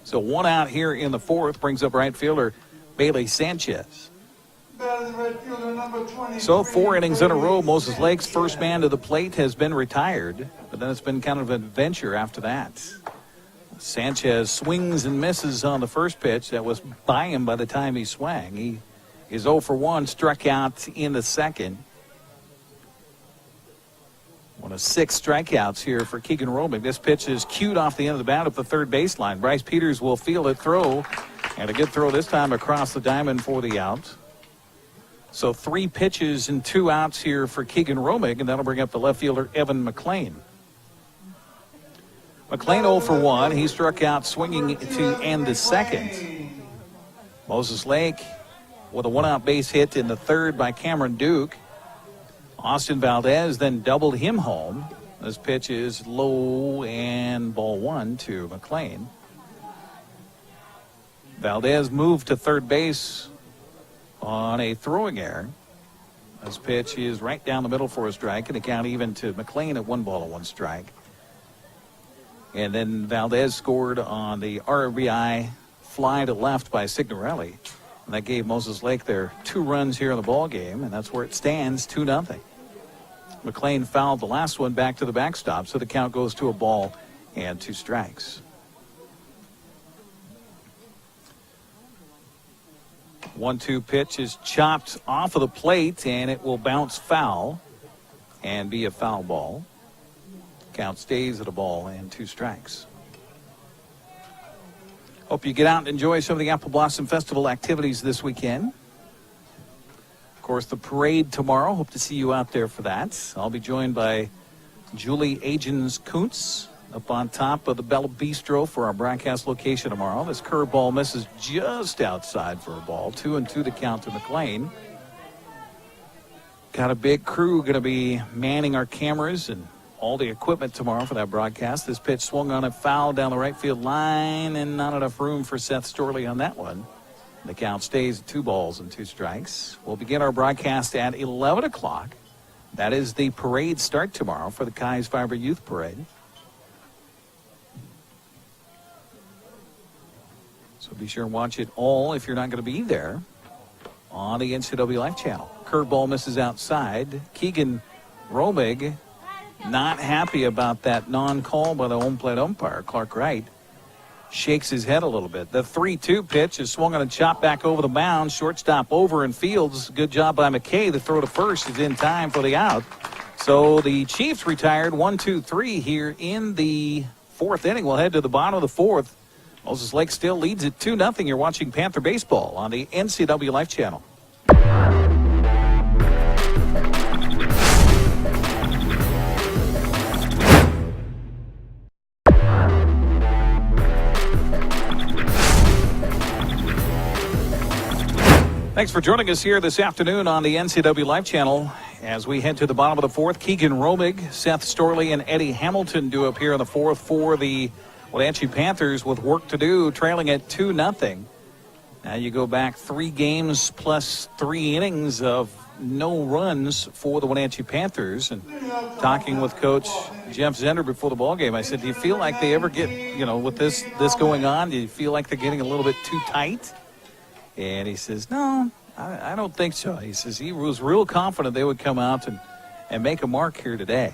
Speaker 2: So one out here in the fourth brings up right fielder Bailey Sanchez. So 4 innings in a row, Moses Lake's first man to the plate has been retired. But then it's been kind of an adventure after that. Sanchez swings and misses on the first pitch. That was by him by the time he swung. He is 0 for 1, struck out in the second. One of 6 strikeouts here for Keegan Romig. This pitch is cued off the end of the bat up the third baseline. Bryce Peters will field it, throw, and a good throw this time across the diamond for the out. So 3 pitches and 2 outs here for Keegan Romig, and that'll bring up the left fielder Evan McLean. McLean 0 for 1. He struck out swinging to end the second. Moses Lake with a 1-out base hit in the third by Cameron Duke. Austin Valdez then doubled him home. This pitch is low and ball 1 to McLean. Valdez moved to third base on a throwing error. This pitch is right down the middle for a strike, and the count even to McLean at 1-1 strike. And then Valdez scored on the RBI fly to left by Signorelli. And that gave Moses Lake their 2 runs here in the ball game, and that's where it stands, 2-0. McLean fouled the last one back to the backstop, so the count goes to a ball and 2 strikes. 1-2 pitch is chopped off of the plate, and it will bounce foul and be a foul ball. Count stays at a ball and 2 strikes. Hope you get out and enjoy some of the Apple Blossom Festival activities this weekend. Of course, the parade tomorrow. Hope to see you out there for that. I'll be joined by Julie Agins-Kuntz up on top of the Bella Bistro for our broadcast location tomorrow. This curveball misses just outside for a ball. 2-2 to count to McLean. Got a big crew going to be manning our cameras and all the equipment tomorrow for that broadcast. This pitch swung on a foul down the right field line, and not enough room for Seth Storley on that one. The count stays at 2 balls and 2 strikes. We'll begin our broadcast at 11 o'clock. That is the parade start tomorrow for the Kai's Fiber Youth Parade. So be sure and watch it all if you're not going to be there on the NCW Life channel. Curveball misses outside. Keegan Romig not happy about that non-call by the home plate umpire. Clark Wright shakes his head a little bit. The 3-2 pitch is swung on a chop back over the mound. Shortstop over and fields. Good job by McKay. The throw to first is in time for the out. So the Chiefs retired 1-2-3 here in the 4th inning. We'll head to the bottom of the 4th. Moses Lake still leads at 2-0. You're watching Panther Baseball on the NCW Life channel. Thanks for joining us here this afternoon on the NCW Life channel. As we head to the bottom of the 4th, Keegan Romig, Seth Storley, and Eddie Hamilton do up here in the 4th for the Wenatchee Panthers with work to do, trailing at 2-0. Now you go back 3 games plus 3 innings of no runs for the Wenatchee Panthers. And talking with Coach Jeff Zender before the ballgame, I said, do you feel like they ever get, with this going on, do you feel like they're getting a little bit too tight? And he says, no, I don't think so. He says he was real confident they would come out and make a mark here today.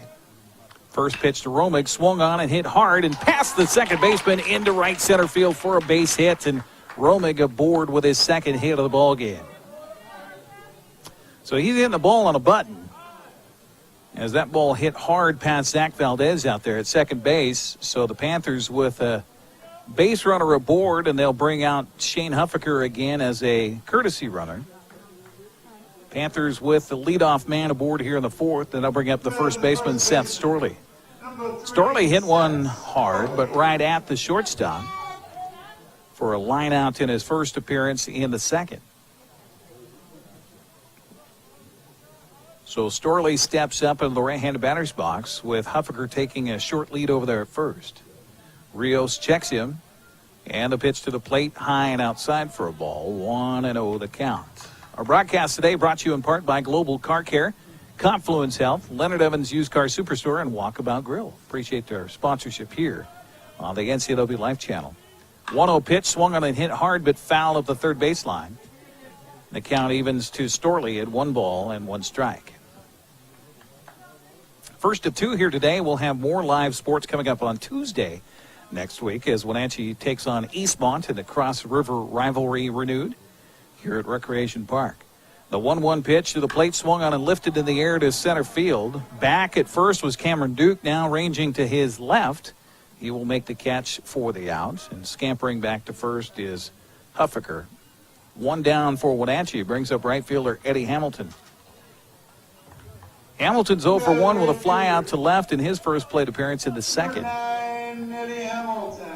Speaker 2: First pitch to Romig, swung on and hit hard and past the second baseman into right center field for a base hit. And Romig aboard with his 2nd hit of the ball game. So he's hitting the ball on a button. As that ball hit hard past Zach Valdez out there at second base. So the Panthers with a base runner aboard, and they'll bring out Shane Huffaker again as a courtesy runner. Panthers with the leadoff man aboard here in the 4th, and they'll bring up the first baseman, Seth Storley. Storley hit one hard, but right at the shortstop for a line out in his first appearance in the 2nd. So Storley steps up into the right-handed batter's box with Huffaker taking a short lead over there at first. Rios checks him, And the pitch to the plate, high and outside for a ball. 1-0 the count. Our broadcast today brought to you in part by Global Car Care, Confluence Health, Leonard Evans Used Car Superstore, and Walkabout Grill. Appreciate their sponsorship here on the NCAA Life Channel. 1-0 pitch, swung on and hit hard but foul up the third baseline. The count evens to Storley at 1 ball and 1 strike. First of 2 here today. We'll have more live sports coming up on Tuesday next week as Wenatchee takes on Eastmont in the Cross River rivalry renewed here at Recreation Park. The 1-1 pitch to the plate, swung on and lifted in the air to center field. Back at first was Cameron Duke, now ranging to his left. He will make the catch for the out, and scampering back to first is Huffaker. 1 down for Wenatchee, brings up right fielder Eddie Hamilton. Hamilton's 0 for 1 with a fly out to left in his first plate appearance in the second.
Speaker 6: Eddie Hamilton.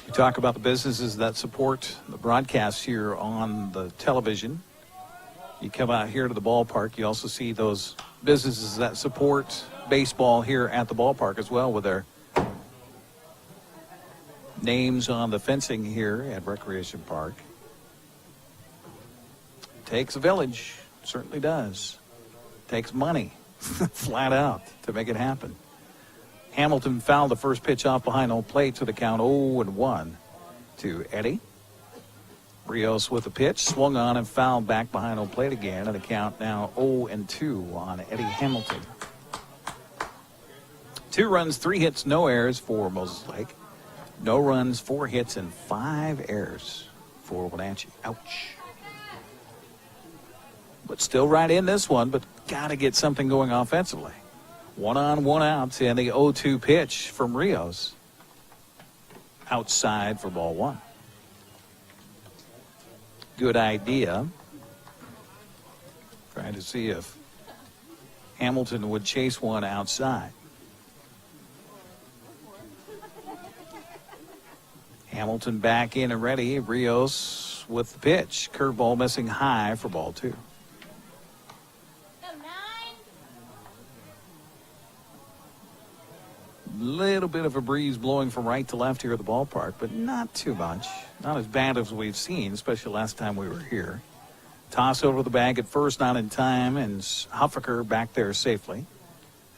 Speaker 2: We talk about the businesses that support the broadcasts here on the television. You come out here to the ballpark, you also see those businesses that support baseball here at the ballpark as well with their names on the fencing here at Recreation Park. Takes a village, certainly does. Takes money, flat out, to make it happen. Hamilton fouled the first pitch off behind home plate to the count 0-1 to Eddie. Rios with the pitch, swung on and fouled back behind home plate again, and the count now 0-2 on Eddie Hamilton. 2 runs, 3 hits, no errors for Moseslake. No runs, 4 hits, and 5 errors for Wenatchee. Ouch. But still right in this one, but got to get something going offensively. 1 on, 1 out, and the 0-2 pitch from Rios. Outside for ball 1. Good idea. Trying to see if Hamilton would chase one outside. Hamilton back in and ready. Rios with the pitch. Curveball missing high for ball 2. Little bit of a breeze blowing from right to left here at the ballpark, but not too much. Not as bad as we've seen, especially last time we were here. Toss over the bag at first, not in time, and Huffaker back there safely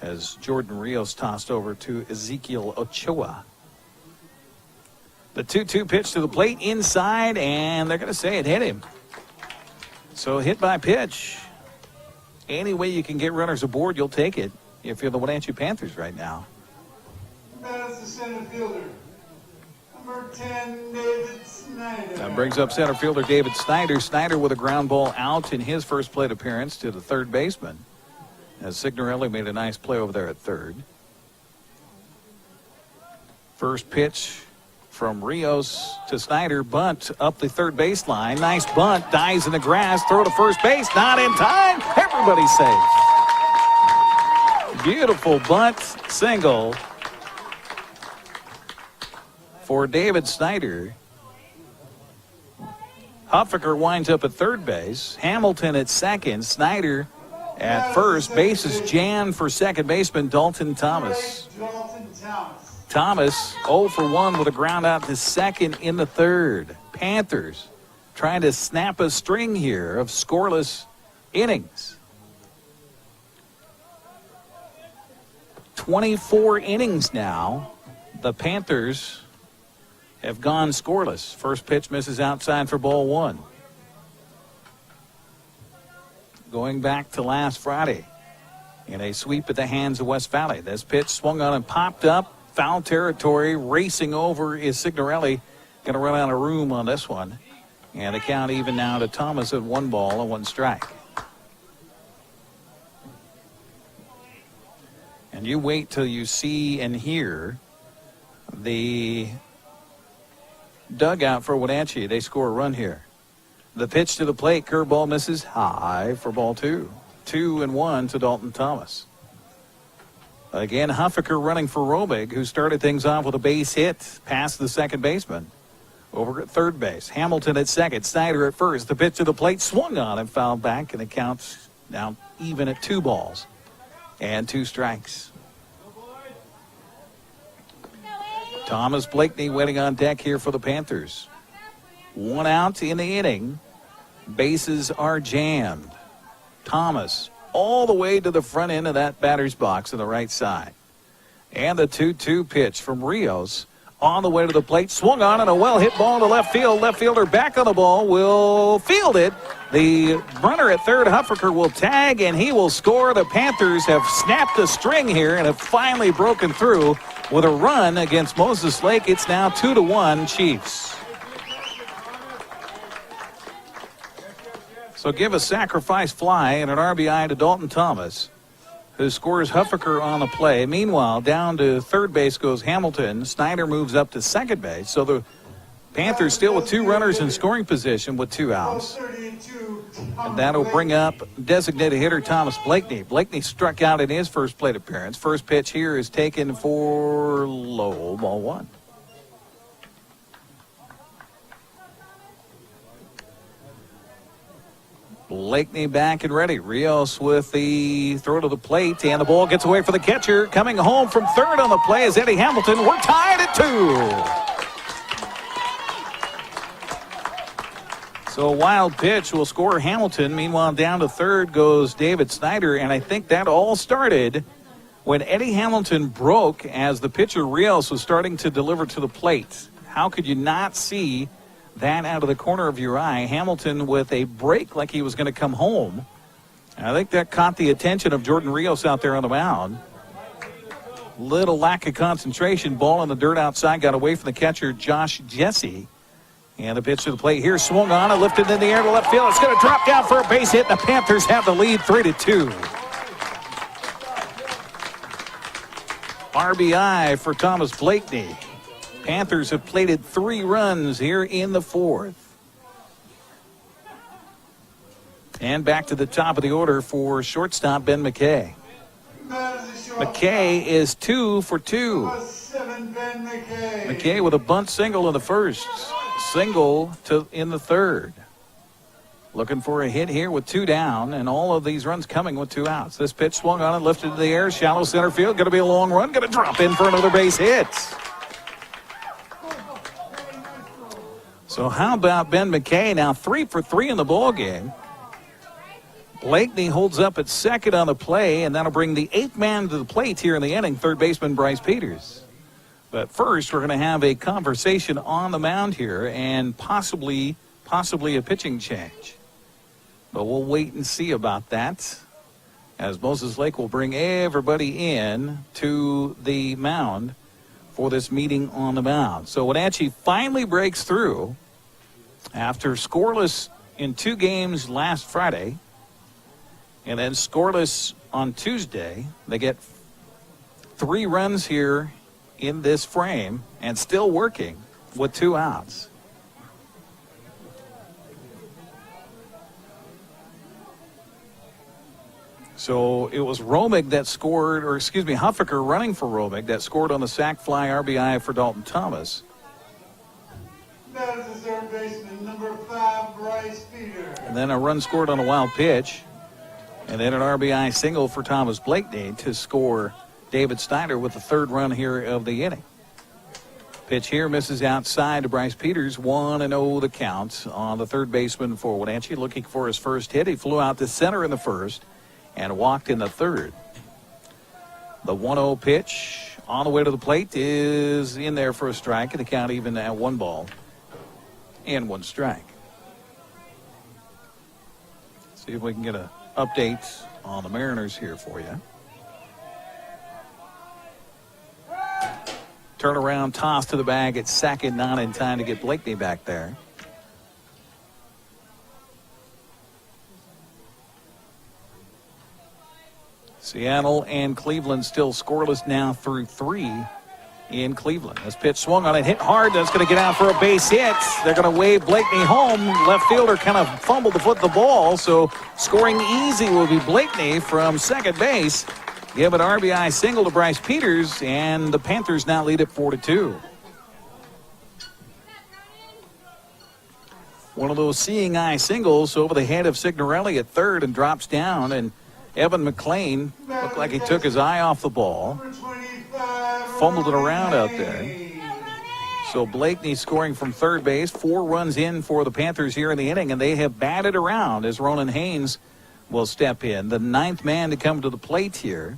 Speaker 2: as Jordan Rios tossed over to Ezekiel Ochoa. The 2-2 pitch to the plate inside, and they're going to say it hit him. So hit by pitch. Any way you can get runners aboard, you'll take it if you're the Wenatchee Panthers right now.
Speaker 6: That is the center fielder. Number 10, David Snyder.
Speaker 2: That brings up center fielder David Snyder. Snyder with a ground ball out in his first plate appearance to the third baseman, as Signorelli made a nice play over there at third. First pitch from Rios to Snyder. Bunt up the third baseline. Nice bunt. Dies in the grass. Throw to first base. Not in time. Everybody's safe. Beautiful bunt single for David Snyder. Huffaker winds up at third base. Hamilton at second. Snyder at first. Bases jammed for second baseman Dalton Thomas. Thomas 0 for 1 with a ground out to second in the third. Panthers trying to snap a string here of scoreless innings. 24 innings now. The Panthers have gone scoreless. First pitch misses outside for ball 1. Going back to last Friday in a sweep at the hands of West Valley. This pitch swung on and popped up. Foul territory. Racing over is Signorelli. Going to run out of room on this one. And the count even now to Thomas at 1 ball and 1 strike. And you wait till you see and hear the dugout for Wenatchee. They score a run here. The pitch to the plate. Curveball misses high for ball 2. 2-1 to Dalton Thomas. Again, Huffaker running for Robig, who started things off with a base hit past the second baseman. Over at third base. Hamilton at second. Snyder at first. The pitch to the plate. Swung on and fouled back. And it counts now even at 2 balls and 2 strikes. Thomas Blakeney waiting on deck here for the Panthers. 1 out in the inning. Bases are jammed. Thomas all the way to the front end of that batter's box on the right side. And the 2-2 pitch from Rios on the way to the plate. Swung on and a well-hit ball to left field. Left fielder back on the ball will field it. The runner at third, Huffaker, will tag, and he will score. The Panthers have snapped the string here and have finally broken through with a run against Moseslake. It's now 2-1 Chiefs. So give a sacrifice fly and an RBI to Dalton Thomas, who scores Huffaker on the play. Meanwhile, down to third base goes Hamilton. Snyder moves up to second base. So the Panthers still with 2 runners in scoring position with 2 outs. And that'll bring up designated hitter Thomas Blakeney. Blakeney struck out in his first plate appearance. First pitch here is taken for low, ball 1. Blakeney back and ready. Rios with the throw to the plate, and the ball gets away for the catcher. Coming home from third on the play is Eddie Hamilton. We're tied at 2. So a wild pitch will score Hamilton. Meanwhile, down to third goes David Snyder, and I think that all started when Eddie Hamilton broke as the pitcher Rios was starting to deliver to the plate. How could you not see that out of the corner of your eye? Hamilton with a break like he was going to come home. And I think that caught the attention of Jordan Rios out there on the mound. Little lack of concentration. Ball in the dirt outside. Got away from the catcher, Josh Jesse. And the pitch to the plate here. Swung on and lifted in the air to left field. It's going to drop down for a base hit. The Panthers have the lead 3-2. RBI for Thomas Blakeney. Panthers have plated 3 runs here in the 4th. And back to the top of the order for shortstop Ben McKay. McKay is 2 for 2. McKay with a bunt single in the first, single in the third. Looking for a hit here with 2 down, and all of these runs coming with 2 outs. This pitch swung on and lifted to the air, shallow center field. Going to be a long run. Going to drop in for another base hit. So how about Ben McKay now 3 for 3 in the ball game? Blakeney holds up at second on the play, and that'll bring the 8th man to the plate here in the inning, third baseman Bryce Peters. But first, we're going to have a conversation on the mound here and possibly a pitching change. But we'll wait and see about that, as Moseslake will bring everybody in to the mound for this meeting on the mound. So Wenatchee finally breaks through after scoreless in 2 games last Friday and then scoreless on Tuesday. They get 3 runs here in this frame and still working with 2 outs. So it was Romig that scored, Huffaker running for Romig that scored on the sac fly RBI for Dalton Thomas.
Speaker 6: That is the third baseman, number 5, Bryce Peters.
Speaker 2: And then a run scored on a wild pitch. And then an RBI single for Thomas Blakeney to score David Snyder with the 3rd run here of the inning. Pitch here misses outside to Bryce Peters. 1-0 the count on the third baseman for Wenatchee, looking for his first hit. He flew out to center in the first and walked in the third. The 1-0 pitch on the way to the plate is in there for a strike, and the count even at 1 ball and 1 strike. See if we can get an update on the Mariners here for you. Turnaround toss to the bag at second, not in time to get Blakeney back there. Seattle and Cleveland still scoreless now through 3 in Cleveland. This pitch swung on it, hit hard. That's going to get out for a base hit. They're going to wave Blakeney home. Left fielder kind of fumbled to foot the ball, so scoring easy will be Blakeney from second base. Give an RBI single to Bryce Peters, and the Panthers now lead it 4-2. One of those seeing eye singles over the head of Signorelli at third and drops down, and Evan McLean looked like he took his eye off the ball. Fumbled it around out there. So Blakeney scoring from third base, 4 runs in for the Panthers here in the inning, and they have batted around as Ronan Haynes will step in, the 9th man to come to the plate here.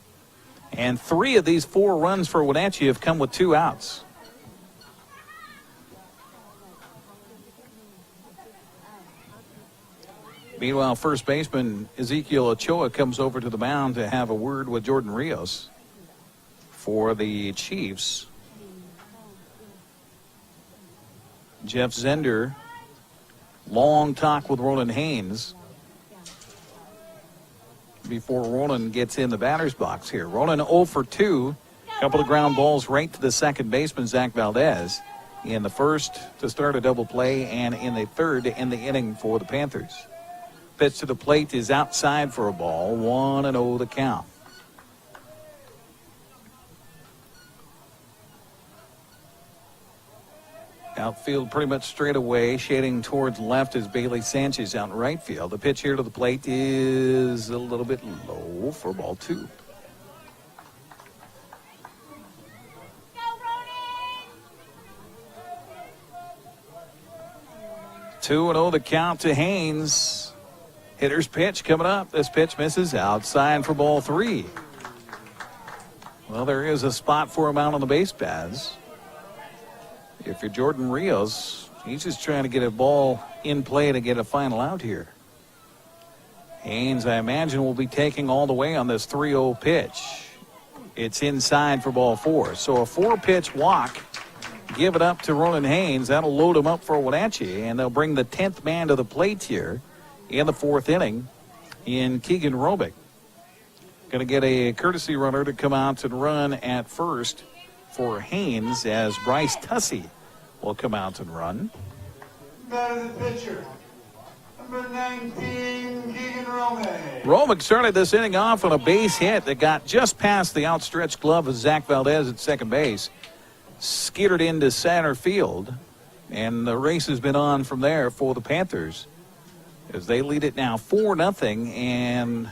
Speaker 2: And 3 of these 4 runs for Wenatchee have come with 2 outs. Meanwhile, first baseman Ezekiel Ochoa comes over to the mound to have a word with Jordan Rios for the Chiefs. Jeff Zender, long talk with Ronan Haynes before Ronan gets in the batter's box here. Ronan 0 for 2, a couple of ground balls right to the second baseman, Zach Valdez, in the first to start a double play and in the third to end the inning for the Panthers. Pitch to the plate is outside for a ball, 1-0 the count. Outfield pretty much straight away, shading towards left is Bailey Sanchez out in right field. The pitch here to the plate is a little bit low for ball 2. Two and 0 the count to Haynes. Hitter's pitch coming up. This pitch misses outside for ball 3. Well, there is a spot for him out on the base paths. If you're Jordan Rios, he's just trying to get a ball in play to get a final out here. Haynes, I imagine, will be taking all the way on this 3-0 pitch. It's inside for ball 4. So a 4-pitch walk. Give it up to Ronan Haynes. That'll load him up for Wenatchee, and they'll bring the 10th man to the plate here in the 4th inning in Keegan Robick. Going to get a courtesy runner to come out and run at first for Haynes as Bryce Tussey will come out and run.
Speaker 6: Batter the pitcher, number 19, Keegan Robick.
Speaker 2: Robick started this inning off on a base hit that got just past the outstretched glove of Zach Valdez at second base. Skittered into center field, and the race has been on from there for the Panthers as they lead it now 4-0, and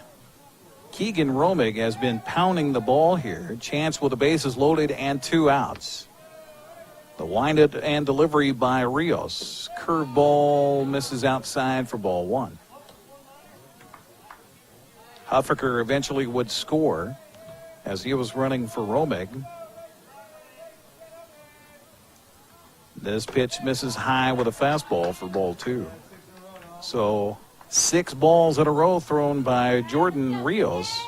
Speaker 2: Keegan Romig has been pounding the ball here. Chance with the bases loaded and 2 outs. The windup and delivery by Rios. Curveball misses outside for ball 1. Huffaker eventually would score as he was running for Romig. This pitch misses high with a fastball for ball 2. So 6 balls in a row thrown by Jordan Rios.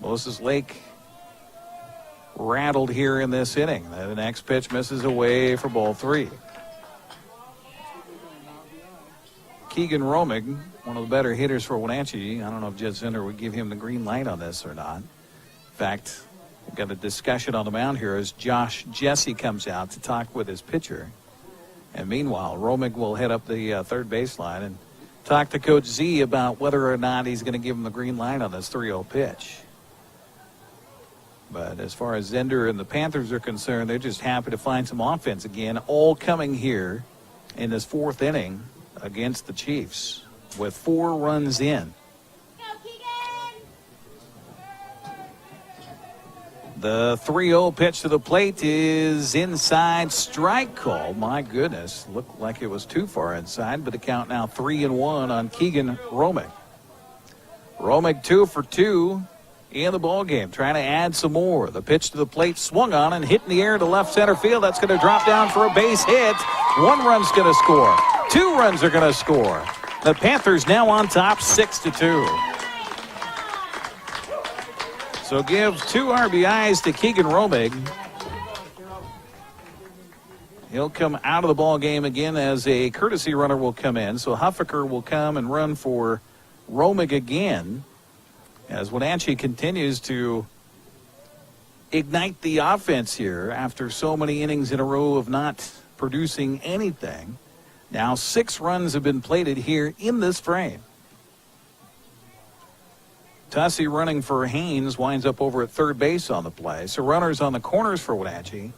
Speaker 2: Moseslake rattled here in this inning. The next pitch misses away for ball 3. Keegan Romig, one of the better hitters for Wenatchee. I don't know if Jed Zender would give him the green light on this or not. In fact, we've got a discussion on the mound here as Josh Jesse comes out to talk with his pitcher. And meanwhile, Romig will head up the third baseline and talk to Coach Z about whether or not he's going to give him the green light on this 3-0 pitch. But as far as Zender and the Panthers are concerned, they're just happy to find some offense again, all coming here in this 4th inning against the Chiefs with 4 runs in. The 3-0 pitch to the plate is inside, strike call. My goodness, looked like it was too far inside, but the count now 3-1 on Keegan Romig. Romig 2 for 2 in the ball game, trying to add some more. The pitch to the plate swung on and hit in the air to left center field. That's going to drop down for a base hit. 1 run's going to score. 2 runs are going to score. The Panthers now on top 6-2. So give 2 RBIs to Keegan Romig. He'll come out of the ball game again as a courtesy runner will come in. So Huffaker will come and run for Romig again as Wenatchee continues to ignite the offense here after so many innings in a row of not producing anything. Now 6 runs have been plated here in this frame. Tussey running for Haynes winds up over at third base on the play. So runners on the corners for Wenatchee.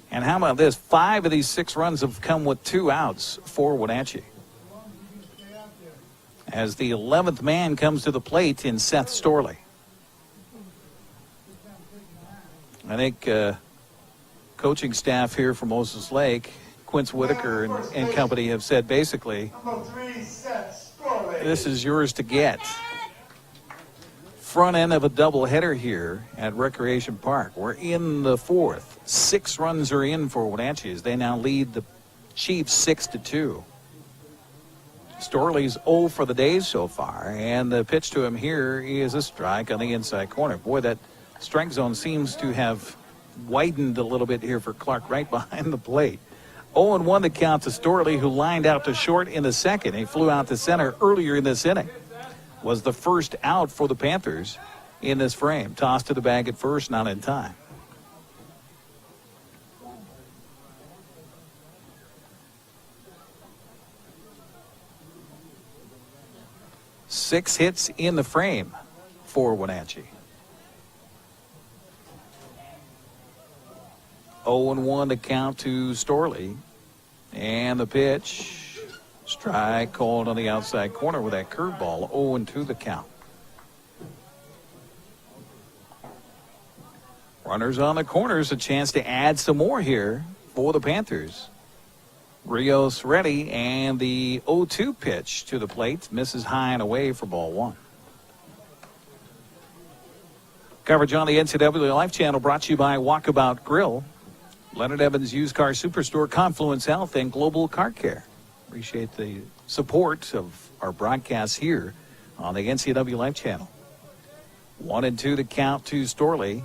Speaker 2: And how about this? 5 of these 6 runs have come with 2 outs for Wenatchee. As the 11th man comes to the plate in Seth Storley. I think coaching staff here from Moses Lake, Quince Whitaker and company, have said basically,
Speaker 6: Number 3 sets. Score ladies.
Speaker 2: this is yours to get. Front end of a doubleheader here at Recreation Park. We're in the fourth. 6 runs are in for Wenatchee as they now lead the Chiefs 6-2. Storley's 0 for the day so far, and the pitch to him here is a strike on the inside corner. Boy, that strike zone seems to have widened a little bit here for Clark right behind the plate. 0-1 the count to Storley, who lined out to short in the second. He flew out to center earlier in this inning. Was the first out for the Panthers in this frame. Tossed to the bag at first, not in time. Six hits in the frame for Wenatchee. 0-1 to count to Storley. And the pitch. Strike called on the outside corner with that curveball. 0-2 the count. Runners on the corners, a chance to add some more here for the Panthers. Rios ready, and the 0-2 pitch to the plate misses high and away for ball 1. Coverage on the NCAA Life Channel brought to you by Walkabout Grill, Leonard Evans Used Car Superstore, Confluence Health, and Global Car Care. Appreciate the support of our broadcasts here on the NCAA Life Channel. 1-2 the count to Storley,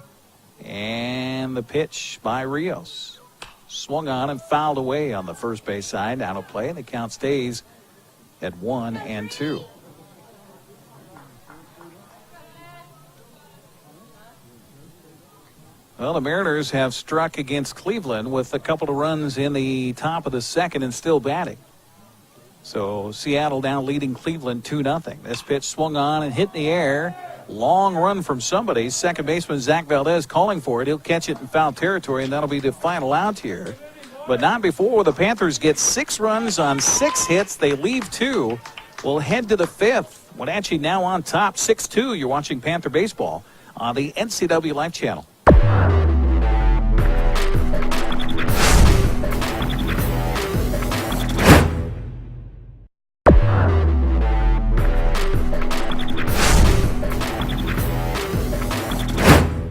Speaker 2: and the pitch by Rios. Swung on and fouled away on the first base side. Out of play, and the count stays at 1-2. Well, the Mariners have struck against Cleveland with a couple of runs in the top of the second and still batting. So Seattle now leading Cleveland 2-0. This pitch swung on and hit in the air. Long run from somebody. Second baseman Zach Valdez calling for it. He'll catch it in foul territory, and that'll be the final out here. But not before the Panthers get 6 runs on 6 hits. They leave 2. We'll head to the 5th. Wenatchee now on top, 6-2. You're watching Panther Baseball on the NCAA Life Channel.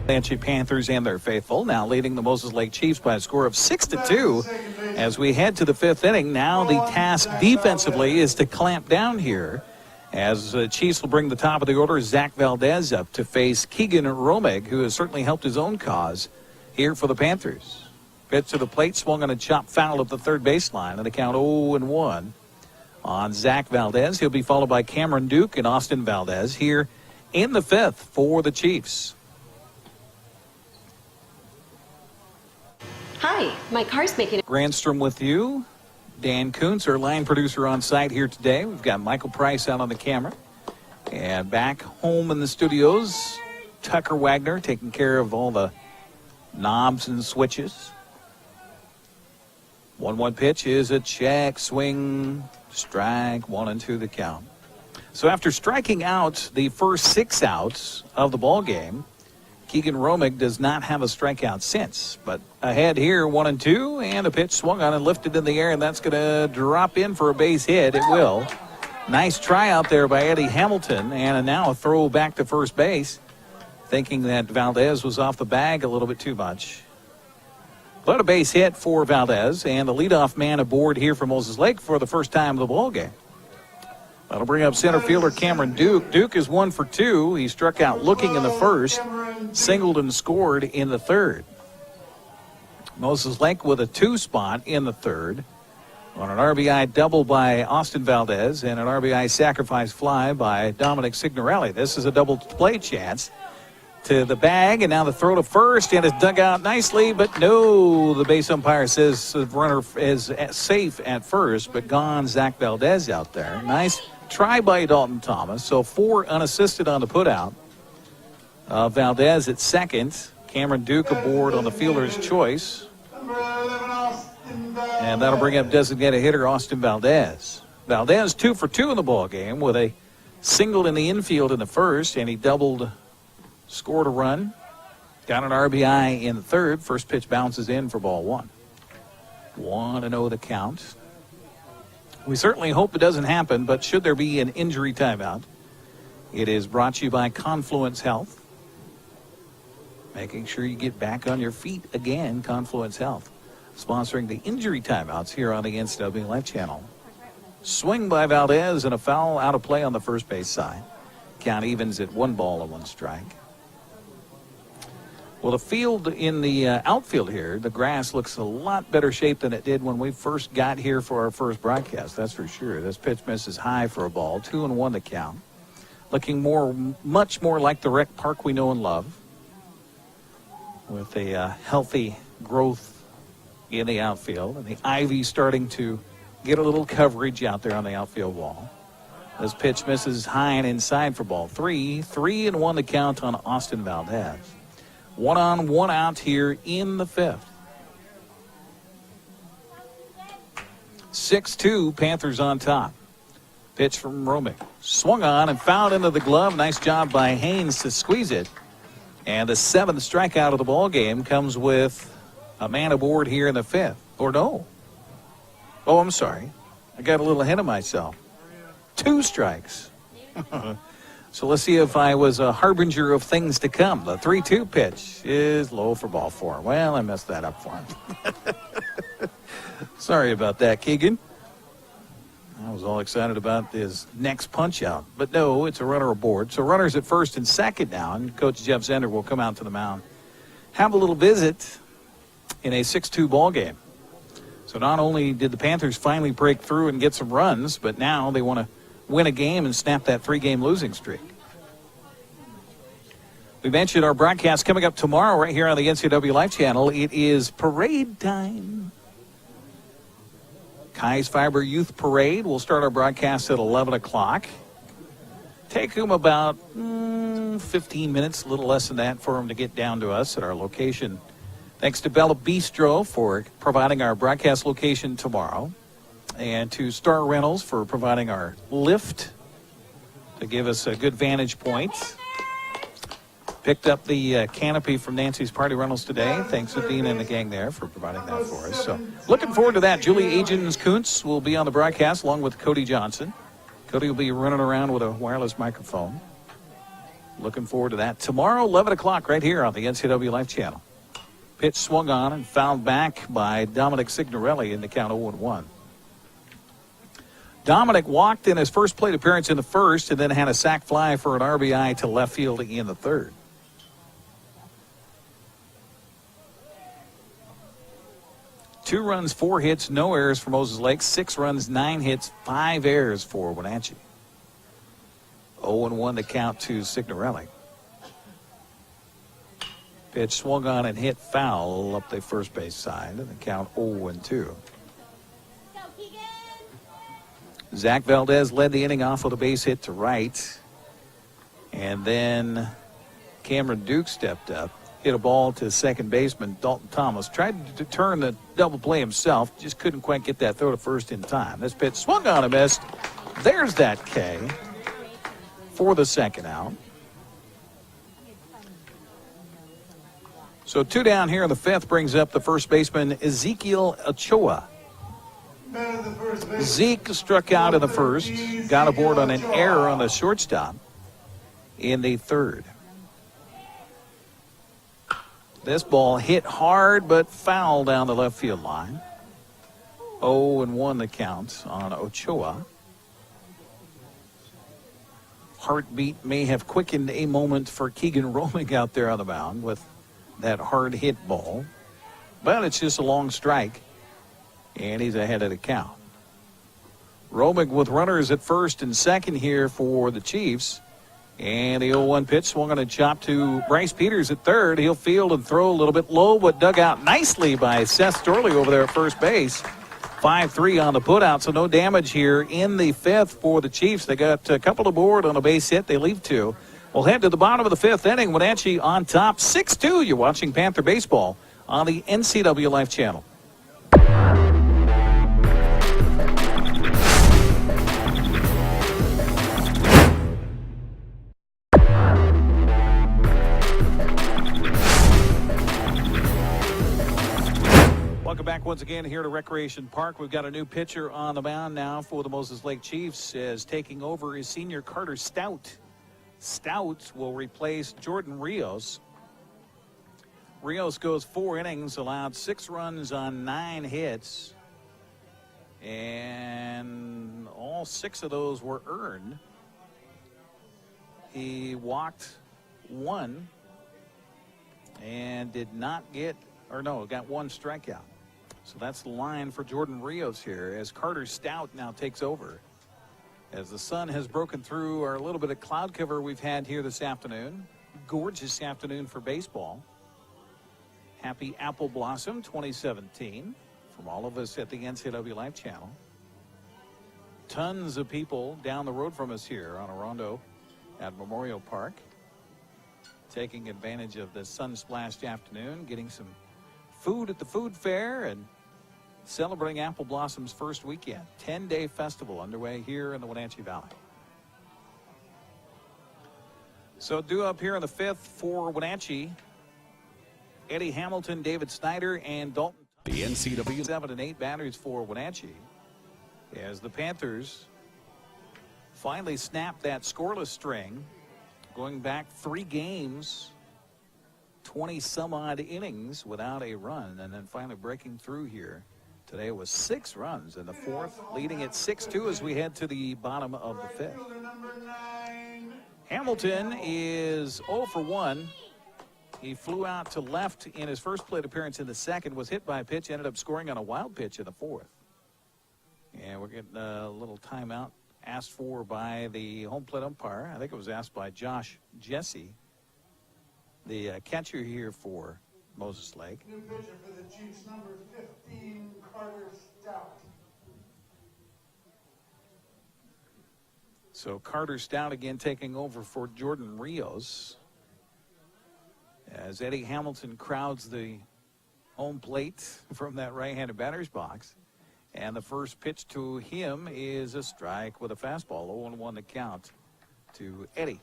Speaker 2: Wenatchee Panthers and their faithful now leading the Moses Lake Chiefs by a score of 6-2 as we head to the 5th inning. Now the task defensively is to clamp down here as the Chiefs will bring the top of the order, Zach Valdez, up to face Keegan Romig, who has certainly helped his own cause here for the Panthers. Pitch to the plate, swung on a chop foul at the third baseline, and the count 0-1 on Zach Valdez. He'll be followed by Cameron Duke and Austin Valdez here in the 5th for the Chiefs.
Speaker 8: Hi, my car's making it.
Speaker 2: Grandstrom with you. Dan Kuntz, our line producer, on site here today. We've got Michael Price out on the camera. And back home in the studios, Tucker Wagner taking care of all the knobs and switches. 1-1 pitch is a check, swing, strike, 1-2 the count. So after striking out the first 6 outs of the ball game, Keegan Romig does not have a strikeout since, but ahead here, 1-2, and a pitch swung on and lifted in the air, and that's going to drop in for a base hit. It will. Nice try out there by Eddie Hamilton, and now a throw back to first base, thinking that Valdez was off the bag a little bit too much. But a base hit for Valdez, and the leadoff man aboard here for Moses Lake for the first time of the ball game. That'll bring up center fielder Cameron Duke. Duke is 1 for 2. He struck out looking in the first, singled and scored in the third. Moses Lake with a 2 spot in the third on an RBI double by Austin Valdez and an RBI sacrifice fly by Dominic Signorelli. This is a double play chance to the bag, and now the throw to first, and it's dug out nicely, but no, the base umpire says the runner is safe at first, but gone. Zach Valdez out there. Nice try by Dalton Thomas. So 4 unassisted on the putout. Valdez at second. Cameron Duke aboard on the fielder's choice. And that'll bring up designated hitter Austin Valdez. Valdez 2 for 2 in the ball game with a single in the infield in the first, and he doubled, scored a run. Got an RBI in the third. First pitch bounces in for ball one. 1-0 the count. We certainly hope it doesn't happen, but should there be an injury timeout, it is brought to you by Confluence Health. Making sure you get back on your feet again. Confluence Health sponsoring the injury timeouts here on the NCAA Life Channel. Swing by Valdez and a foul out of play on the first base side. Count evens at 1-1 strike. Well, the field in the outfield here, the grass looks a lot better shape than it did when we first got here for our first broadcast. That's for sure. This pitch misses high for a ball. 2-1 the count. Looking much more like the rec park we know and love, with a healthy growth in the outfield, and the ivy starting to get a little coverage out there on the outfield wall. This pitch misses high and inside for ball 3. 3-1 the count on Austin Valdez. 1 on, 1 out here in the fifth. 6-2, Panthers on top. Pitch from Romick. Swung on and fouled into the glove. Nice job by Haynes to squeeze it. And the 7th strikeout of the ball game comes with a man aboard here in the fifth. Or no. Oh, I'm sorry. I got a little ahead of myself. 2 strikes. So let's see if I was a harbinger of things to come. The 3-2 pitch is low for ball 4. Well, I messed that up for him. Sorry about that, Keegan. I was all excited about his next punch out. But no, it's a runner aboard. So runners at first and second now. And Coach Jeff Zender will come out to the mound. Have a little visit in a 6-2 ball game. So not only did the Panthers finally break through and get some runs, but now they want to win a game and snap that 3-game losing streak. We mentioned our broadcast coming up tomorrow right here on the NCAA Life Channel. It is parade time. Kai's Fiber Youth Parade. We'll start our broadcast at 11 o'clock. Take them about 15 minutes, a little less than that, for them to get down to us at our location. Thanks to Bella Bistro for providing our broadcast location tomorrow, and to Star Rentals for providing our lift to give us a good vantage point. Picked up the canopy from Nancy's Party Rentals today. Thanks to Dean and the gang there for providing that for us. So looking forward to that. Julie Agins-Kuntz will be on the broadcast along with Cody Johnson. Cody will be running around with a wireless microphone. Looking forward to that. Tomorrow, 11 o'clock right here on the NCAA Life Channel. Pitch swung on and fouled back by Dominic Signorelli in the count 0-1. Dominic walked in his first plate appearance in the first and then had a sac fly for an RBI to left field in the third. Two runs, 4 hits, no errors for Moseslake. 6 runs, 9 hits, 5 errors for Wenatchee. 0-1 the count to Signorelli. Pitch swung on and hit foul up the first base side, and the count 0-2. Zach Valdez led the inning off with a base hit to right. And then Cameron Duke stepped up, hit a ball to second baseman Dalton Thomas. Tried to turn the double play himself, just couldn't quite get that throw to first in time. This pitch swung on and missed. There's that K for the second out. So 2 down here in the fifth brings up the first baseman Ezekiel Ochoa. Zeke struck out in the first, got aboard on an error on the shortstop in the third. This ball hit hard but foul down the left field line. 0-1 the count on Ochoa. Heartbeat may have quickened a moment for Keegan Romick out there on the mound with that hard hit ball. But it's just a long strike, and he's ahead of the count. Romick with runners at first and second here for the Chiefs. And the 0-1 pitch swung on a chop to Bryce Peters at third. He'll field and throw a little bit low, but dug out nicely by Seth Storley over there at first base. 5-3 on the putout, so no damage here in the fifth for the Chiefs. They got a couple aboard on a base hit. They leave 2. We'll head to the bottom of the fifth inning. Wenatchee on top, 6-2. You're watching Panther Baseball on the NCAA Life Channel. Welcome back once again here to Recreation Park. We've got a new pitcher on the mound now for the Moses Lake Chiefs, as taking over is senior Carter Stout. Stout will replace Jordan Rios. Rios goes 4 innings, allowed 6 runs on 9 hits, and all 6 of those were earned. He walked 1 and did not get, got 1 strikeout. So that's the line for Jordan Rios here, as Carter Stout now takes over. As the sun has broken through our little bit of cloud cover we've had here this afternoon. Gorgeous afternoon for baseball. Happy Apple Blossom 2017 from all of us at the NCW Live Channel. Tons of people down the road from us here on Orondo at Memorial Park, taking advantage of the sun-splashed afternoon, getting some food at the food fair and celebrating Apple Blossom's first weekend. 10-day festival underway here in the Wenatchee Valley. So due up here in the 5th for Wenatchee, Eddie Hamilton, David Snyder, and Dalton.
Speaker 1: The NCW
Speaker 2: 7 and 8 batters for Wenatchee, as the Panthers finally snapped that scoreless string, going back 3 games, 20 some odd innings without a run, and then finally breaking through here. Today was 6 runs in the 4th, leading at 6-2 as we head to the bottom of the 5th. Hamilton is 0 for 1. He flew out to left in his first plate appearance in the 2nd, was hit by a pitch, ended up scoring on a wild pitch in the 4th. And we're getting a little timeout asked for by the home plate umpire. I think it was asked by Josh Jesse, the catcher here for Moses Lake.
Speaker 6: New pitcher for the Chiefs, number 15, Carter Stout.
Speaker 2: So Carter Stout again taking over for Jordan Rios, as Eddie Hamilton crowds the home plate from that right-handed batter's box. And the first pitch to him is a strike with a fastball. 0-1 the count to Eddie.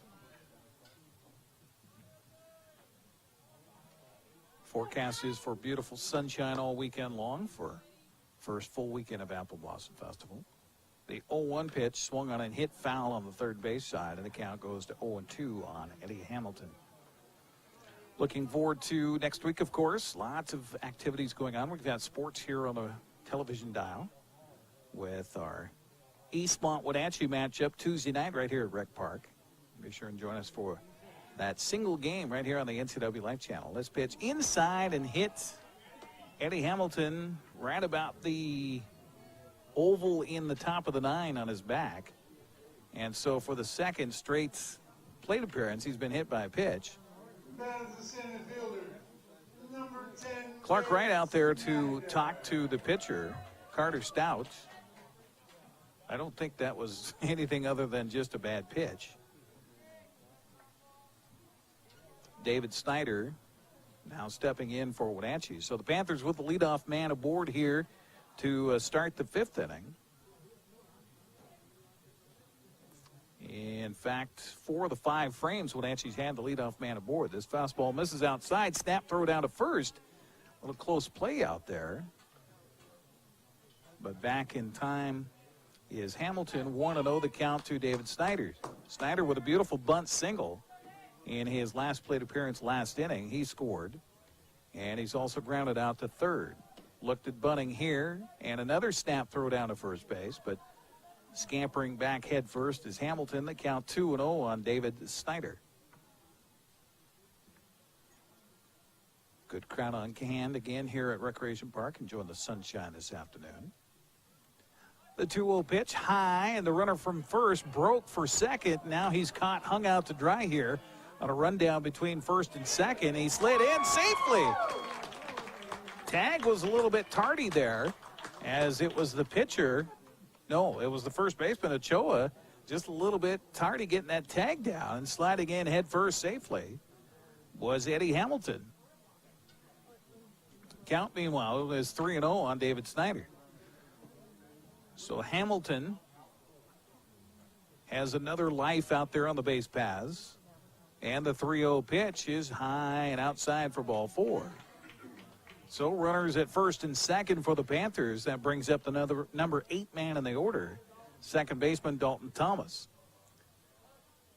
Speaker 2: Forecast is for beautiful sunshine all weekend long for first full weekend of Apple Blossom Festival. The 0-1 pitch swung on and hit foul on the third base side, and the count goes to 0-2 on Eddie Hamilton. Looking forward to next week, of course. Lots of activities going on. We've got sports here on the television dial with our Eastmont Wenatchee matchup Tuesday night right here at Rec Park. Be sure and join us for that single game right here on the NCW Live Channel. Let's pitch inside and hit Eddie Hamilton right about the oval in the top of the 9 on his back. And so for the second straight plate appearance, he's been hit by a pitch.
Speaker 6: That's the center fielder, number 10.
Speaker 2: Clark Wright out there to talk to the pitcher, Carter Stout. I don't think that was anything other than just a bad pitch. David Snyder now stepping in for Wenatchee. So the Panthers with the leadoff man aboard here to start the 5th inning. In fact, 4 of the 5 frames, Wenatchee's had the leadoff man aboard. This fastball misses outside. Snap throw down to first. A little close play out there. But back in time is Hamilton. 1-0 the count to David Snyder. Snyder with a beautiful bunt single in his last plate appearance last inning. He scored. And he's also grounded out to third. Looked at bunting here. And another snap throw down to first base. But scampering back head first is Hamilton. The count 2-0 on David Snyder. Good crowd on hand again here at Recreation Park, enjoying the sunshine this afternoon. The 2-0 pitch high, and the runner from first broke for second. Now he's caught, hung out to dry here on a rundown between first and second. He slid in safely. Tag was a little bit tardy there, as it was the pitcher. No, it was the first baseman, Ochoa, just a little bit tardy getting that tag down, and sliding in head first safely was Eddie Hamilton. Count, meanwhile, is 3-0 on David Snyder. So Hamilton has another life out there on the base paths, and the 3-0 pitch is high and outside for ball 4. So runners at first and second for the Panthers. That brings up the number 8 man in the order, second baseman Dalton Thomas.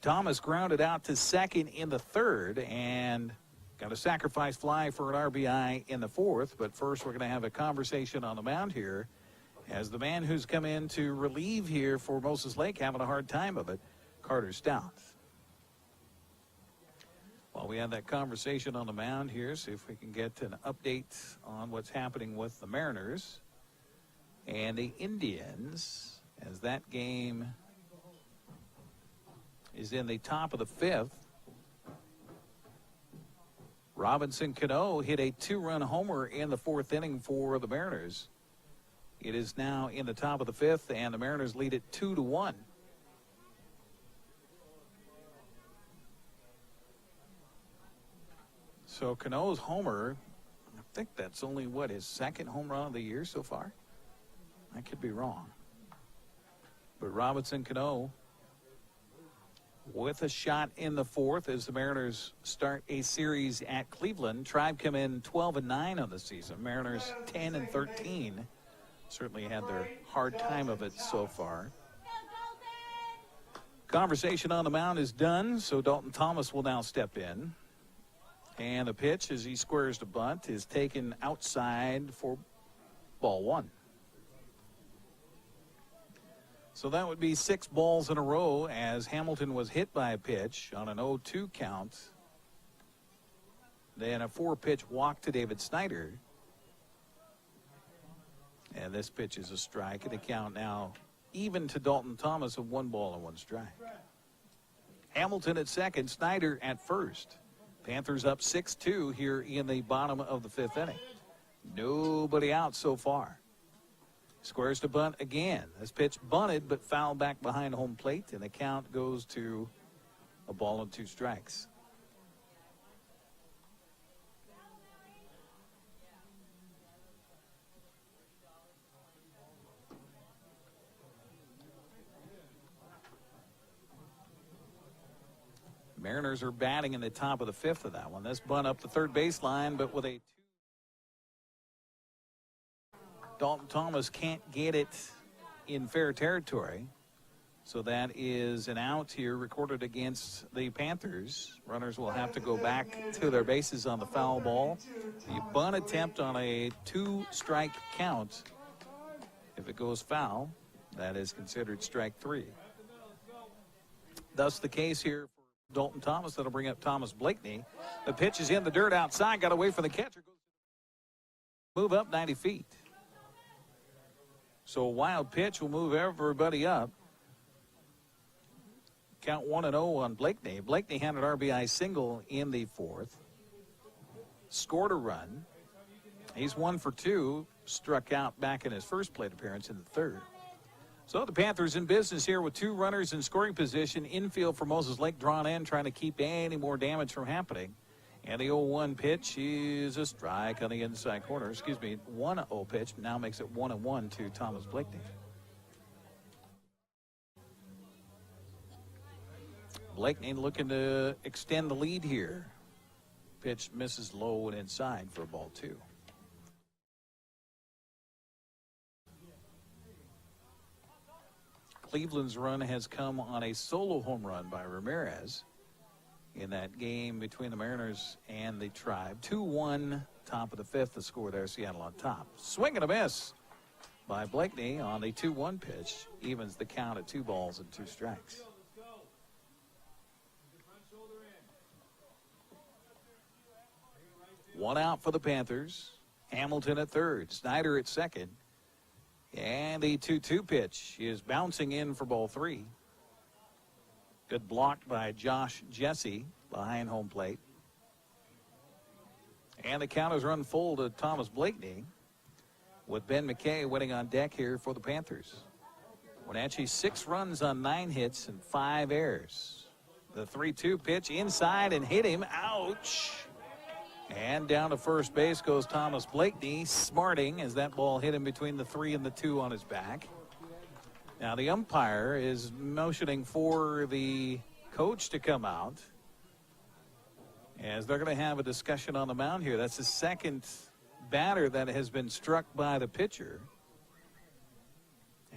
Speaker 2: Thomas grounded out to second in the third and got a sacrifice fly for an RBI in the fourth. But first, we're going to have a conversation on the mound here as the man who's come in to relieve here for Moses Lake having a hard time of it, Carter Stout. While we have that conversation on the mound here, see if we can get an update on what's happening with the Mariners and the Indians as that game is in the top of the fifth. Robinson Cano hit a 2-run homer in the fourth inning for the Mariners. It is now in the top of the fifth, and the Mariners lead it 2-1. So Cano's homer, I think that's only, his second home run of the year so far? I could be wrong. But Robinson Cano with a shot in the fourth as the Mariners start a series at Cleveland. Tribe come in 12-9 on the season. Mariners 10-13. Certainly had their hard time of it so far. Conversation on the mound is done, so Dalton Thomas will now step in. And the pitch, as he squares the bunt, is taken outside for ball one. So that would be 6 balls in a row as Hamilton was hit by a pitch on an 0-2 count. Then a 4-pitch walk to David Snyder. And this pitch is a strike, and the count now even to Dalton Thomas of 1 ball and 1 strike. Hamilton at second, Snyder at first. Panthers up 6-2 here in the bottom of the fifth inning. Nobody out so far. Squares to bunt again. This pitch bunted but fouled back behind home plate, and the count goes to a ball and 2 strikes. Mariners are batting in the top of the fifth of that one. This bunt up the third baseline, but with a Dalton Thomas can't get it in fair territory. So that is an out here recorded against the Panthers. Runners will have to go back to their bases on the foul ball. The bunt attempt on a 2-strike count. If it goes foul, that is considered strike 3. Thus the case here for Dalton Thomas. That'll bring up Thomas Blakeney. The pitch is in the dirt outside. Got away from the catcher. Move up 90 feet. So a wild pitch will move everybody up. Count 1-0 on Blakeney. Blakeney had an RBI single in the fourth. Scored a run. He's 1 for 2. Struck out back in his first plate appearance in the third. So the Panthers in business here with 2 runners in scoring position. Infield for Moses Lake drawn in, trying to keep any more damage from happening. And the 0-1 pitch is a strike on the inside corner. 1-0 pitch now makes it 1-1 to Thomas Blakeney. Blakeney looking to extend the lead here. Pitch misses low and inside for ball 2. Cleveland's run has come on a solo home run by Ramirez in that game between the Mariners and the Tribe. 2-1, top of the fifth, the score there, Seattle on top. Swing and a miss by Blakeney on the 2-1 pitch. Evens the count at 2 balls and 2 strikes. One out for the Panthers. Hamilton at third, Snyder at second. And the 2-2 pitch is bouncing in for ball 3. Good block by Josh Jesse behind home plate. And the count is run full to Thomas Blakeney with Ben McKay waiting on deck here for the Panthers. Wenatchee 6 runs on 9 hits and 5 errors. The 3-2 pitch inside and hit him. Ouch. And down to first base goes Thomas Blakeney, smarting as that ball hit him between the 3 and the 2 on his back. Now the umpire is motioning for the coach to come out as they're going to have a discussion on the mound here. That's the second batter that has been struck by the pitcher.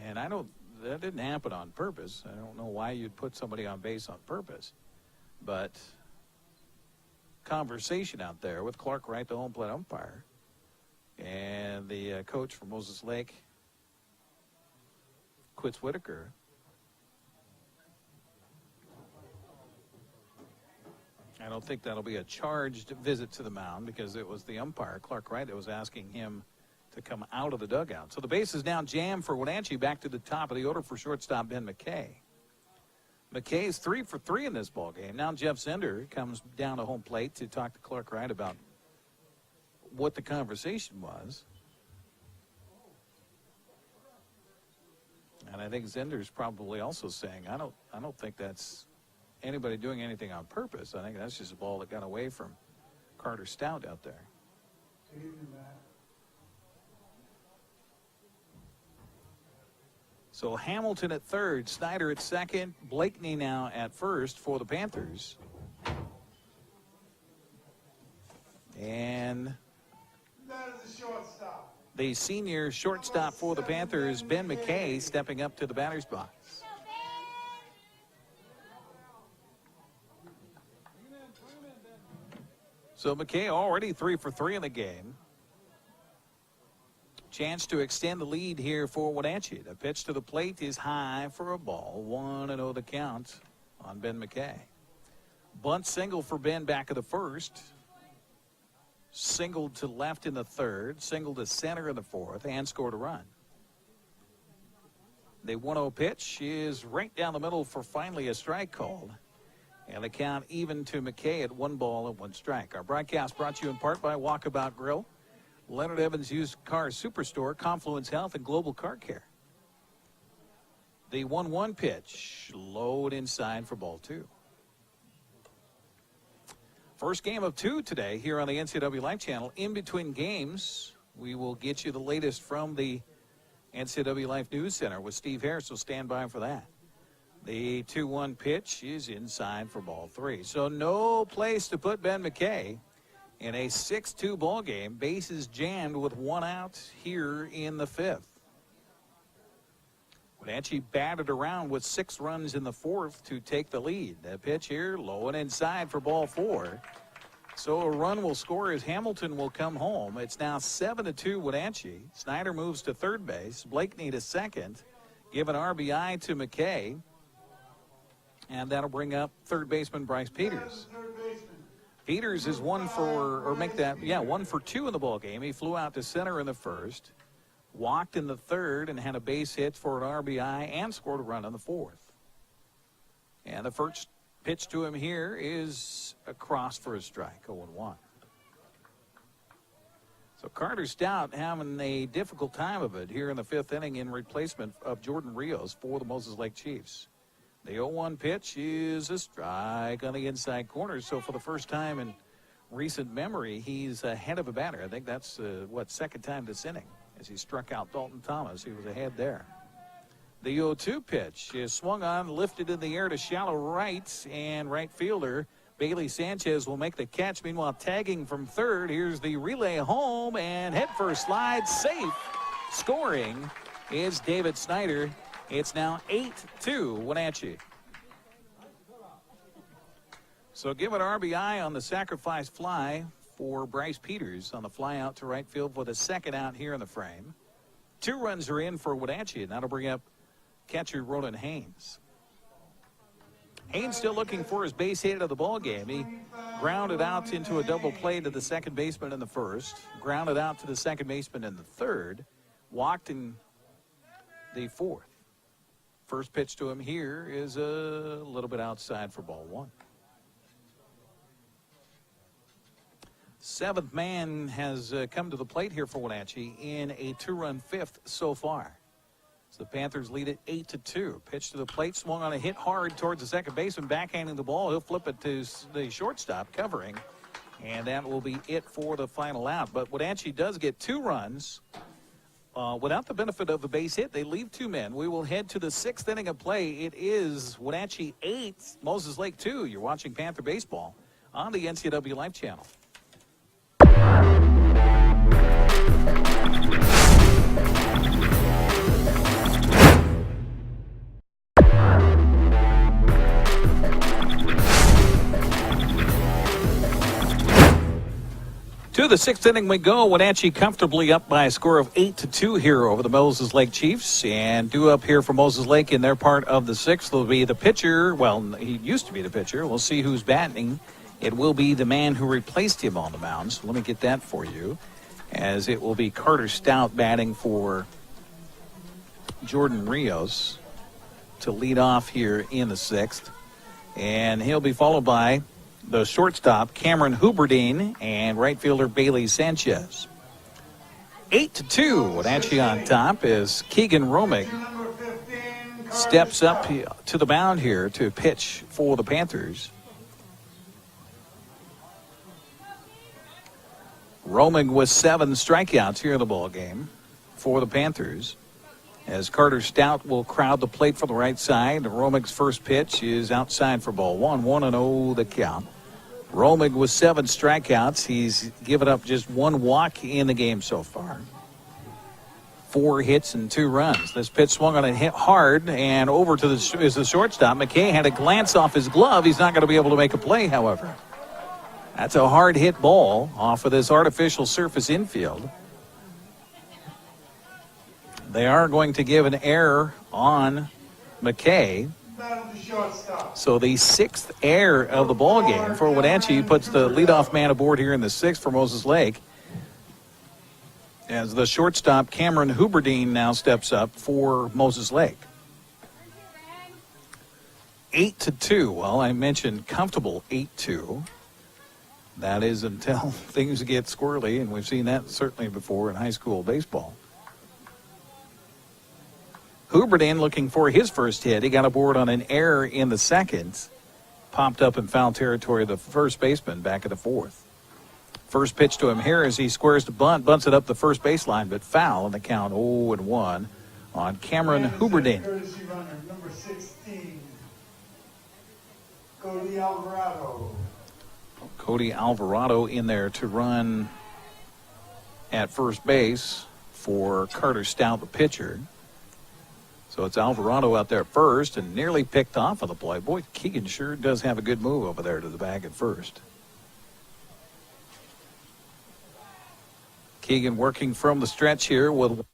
Speaker 2: And that didn't happen on purpose. I don't know why you'd put somebody on base on purpose. But conversation out there with Clark Wright, the home plate umpire, and the coach for Moses Lake, Quitz Whitaker. I don't think that'll be a charged visit to the mound because it was the umpire, Clark Wright, that was asking him to come out of the dugout. So the base is now jammed for Wenatchee. Back to the top of the order for shortstop Ben McKay. McKay's 3 for 3 in this ball game. Now Jeff Zender comes down to home plate to talk to Clark Wright about what the conversation was. And I think Zender's probably also saying, I don't think that's anybody doing anything on purpose. I think that's just a ball that got away from Carter Stout out there. So Hamilton at third, Snyder at second, Blakeney now at first for the Panthers. And
Speaker 6: That is the shortstop.
Speaker 2: the senior shortstop for the Panthers, Ben McKay, stepping up to the batter's box. So McKay already 3 for 3 in the game. Chance to extend the lead here for Wenatchee. The pitch to the plate is high for a ball. 1-0 the count on Ben McKay. Bunt single for Ben back of the first. Singled to left in the third. Singled to center in the fourth. And scored a run. The 1-0 pitch is right down the middle for finally a strike called. And the count even to McKay at 1 ball and 1 strike. Our broadcast brought to you in part by Walkabout Grill, Leonard Evans Used Car Superstore, Confluence Health, and Global Car Care. The 1-1 pitch, low and inside for ball 2. First game of 2 today here on the NCAA Live Channel. In between games, we will get you the latest from the NCAA Life News Center with Steve Harris, so stand by for that. The 2-1 pitch is inside for ball 3. So no place to put Ben McKay in a 6-2 ball game. Bases jammed with 1 out here in the 5th. Wenatchee batted around with 6 runs in the 4th to take the lead. The pitch here low and inside for ball 4. So a run will score as Hamilton will come home. It's now 7-2 Wenatchee. Snyder moves to third base. Blakeney to second. Give an RBI to McKay. And that'll bring up third baseman Bryce Peters. Peters is 1 for 2 in the ball game. He flew out to center in the first, walked in the third, and had a base hit for an RBI and scored a run in the 4th. And the first pitch to him here is across for a strike, 0-1. So Carter Stout having a difficult time of it here in the 5th inning in replacement of Jordan Rios for the Moses Lake Chiefs. The 0-1 pitch is a strike on the inside corner. So for the first time in recent memory, he's ahead of a batter. I think that's, second time this inning as he struck out Dalton Thomas. He was ahead there. The 0-2 pitch is swung on, lifted in the air to shallow right, and right fielder Bailey Sanchez will make the catch. Meanwhile, tagging from third, here's the relay home, and head first slide, safe. Scoring is David Snyder. It's now 8-2 Wenatchee. So give an RBI on the sacrifice fly for Bryce Peters on the fly out to right field for the second out here in the frame. 2 runs are in for Wenatchee, and that'll bring up catcher Roland Haynes. Haynes still looking for his base hit of the ball game. He grounded out into a double play to the second baseman in the first, grounded out to the second baseman in the third, walked in the 4th. First pitch to him here is a little bit outside for ball 1. 7th man has come to the plate here for Wenatchee in a 2-run 5th so far. So the Panthers lead it 8-2. Pitch to the plate, swung on a hit hard towards the second baseman, backhanding the ball. He'll flip it to the shortstop, covering, and that will be it for the final out. But Wenatchee does get 2 runs. Without the benefit of a base hit, they leave 2 men. We will head to the 6th inning of play. It is Wenatchee 8, Moses Lake 2. You're watching Panther Baseball on the NCAA Live Channel. the sixth inning we go. Wenatchee comfortably up by a score of 8-2 here over the Moses Lake Chiefs. And due up here for Moses Lake in their part of the sixth will be the pitcher. Well, he used to be the pitcher. We'll see who's batting. It will be the man who replaced him on the mound. So let me get that for you. As it will be Carter Stout batting for Jordan Rios to lead off here in the sixth. And he'll be followed by the shortstop, Cameron Huberdine, and right fielder Bailey Sanchez. 8-2, Wenatchee on top as Keegan Romig steps up to the mound here to pitch for the Panthers. Romig with 7 strikeouts here in the ball game for the Panthers. As Carter Stout will crowd the plate from the right side. Romig's first pitch is outside for ball 1, 1-0 the count. Romig with 7 strikeouts. He's given up just 1 walk in the game so far. 4 hits and 2 runs. This pitch swung on and hit hard and over to the shortstop. McKay had a glance off his glove. He's not going to be able to make a play, however. That's a hard hit ball off of this artificial surface infield. They are going to give an error on McKay. So the 6th error of the ball game for Wenatchee puts the leadoff man aboard here in the 6th for Moses Lake. As the shortstop Cameron Huberdine now steps up for Moses Lake. 8-2. Well, I mentioned comfortable 8-2. That is until things get squirrely, and we've seen that certainly before in high school baseball. Huberdine looking for his first hit. He got aboard on an error in the 2nd. Popped up in foul territory of the first baseman back in the 4th. First pitch to him here as he squares the bunt, bunts it up the first baseline, but foul in the count 0-1 on Cameron Huberdine.
Speaker 6: Courtesy runner, number 16, Cody Alvarado.
Speaker 2: Cody Alvarado in there to run at first base for Carter Stout, the pitcher. So it's Alvarado out there first and nearly picked off on the play. Boy, Keegan sure does have a good move over there to the bag at first. Keegan working from the stretch here with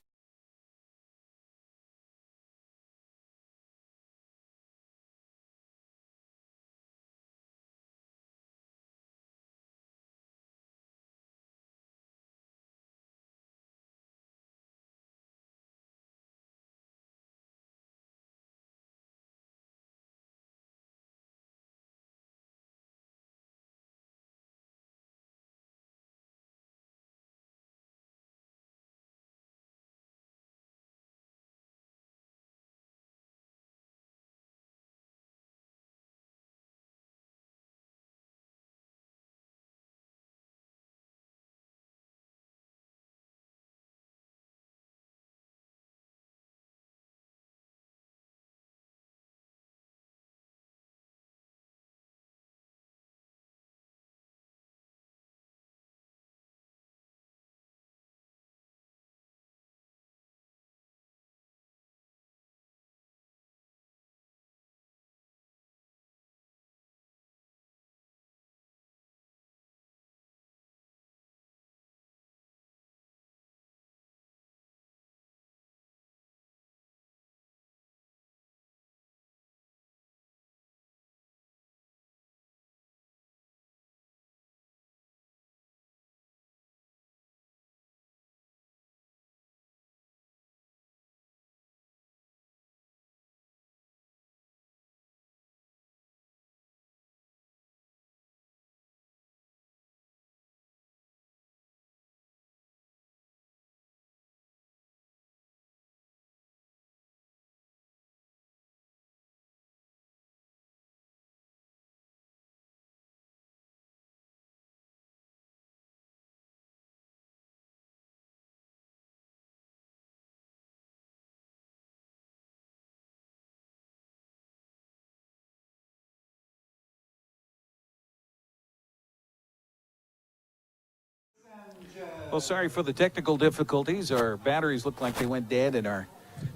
Speaker 2: well, sorry for the technical difficulties. Our batteries look like they went dead in our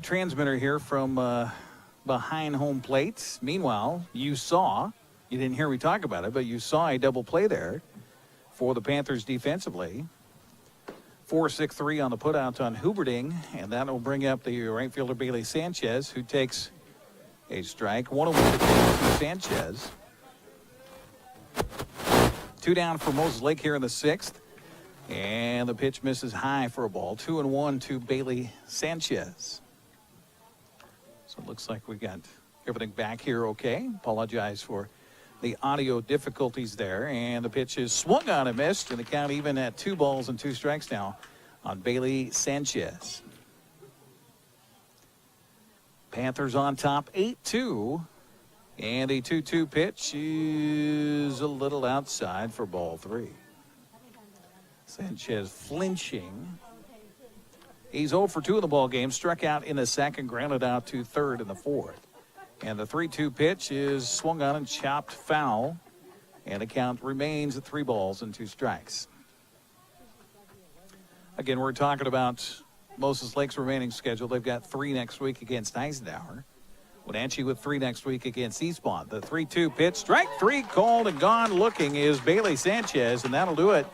Speaker 2: transmitter here from behind home plate. Meanwhile, you didn't hear me talk about it, but you saw a double play there for the Panthers defensively. 4-6-3 on the put-out on Huberding, and that will bring up the right fielder Bailey Sanchez, who takes a strike. 1-1 to Sanchez. 2 down for Moseslake here in the 6th. And the pitch misses high for a ball. 2-1 to Bailey Sanchez. So it looks like we got everything back here okay. Apologize for the audio difficulties there. And the pitch is swung on and missed. And the count even at 2 balls and 2 strikes now on Bailey Sanchez. Panthers on top 8-2. And a 2-2 pitch is a little outside for ball 3. Sanchez flinching. He's 0 for 2 in the ball game. Struck out in the 2nd, grounded out to 3rd in the 4th. And the 3-2 pitch is swung on and chopped foul. And the count remains at 3 balls and 2 strikes. Again, we're talking about Moseslake's remaining schedule. They've got 3 next week against Eisenhower. Wenatchee with 3 next week against Eastmont. The 3-2 pitch, strike 3 called and gone looking is Bailey Sanchez, and that'll do it.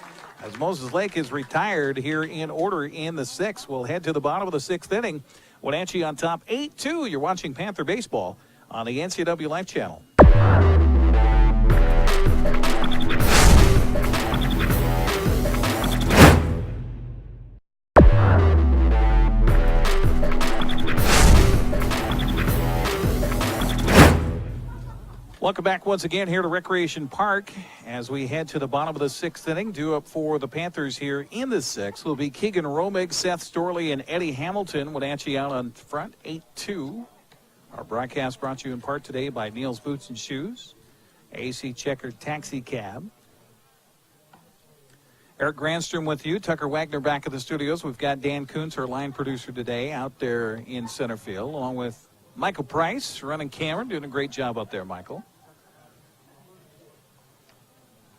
Speaker 2: As Moseslake is retired here in order in the 6th. We'll head to the bottom of the 6th inning. Wenatchee on top 8-2. You're watching Panther Baseball on the NCW Life Channel. Welcome back once again here to Recreation Park as we head to the bottom of the 6th inning. Due up for the Panthers here in the 6th will be Keegan Romig, Seth Storley, and Eddie Hamilton. Wenatchee out on front, 8-2. Our broadcast brought to you in part today by Neil's Boots and Shoes, AC Checkered Taxi Cab. Eric Grandstrom with you. Tucker Wagner back at the studios. We've got Dan Kuntz, our line producer today, out there in center field, along with Michael Price running camera, doing a great job out there, Michael.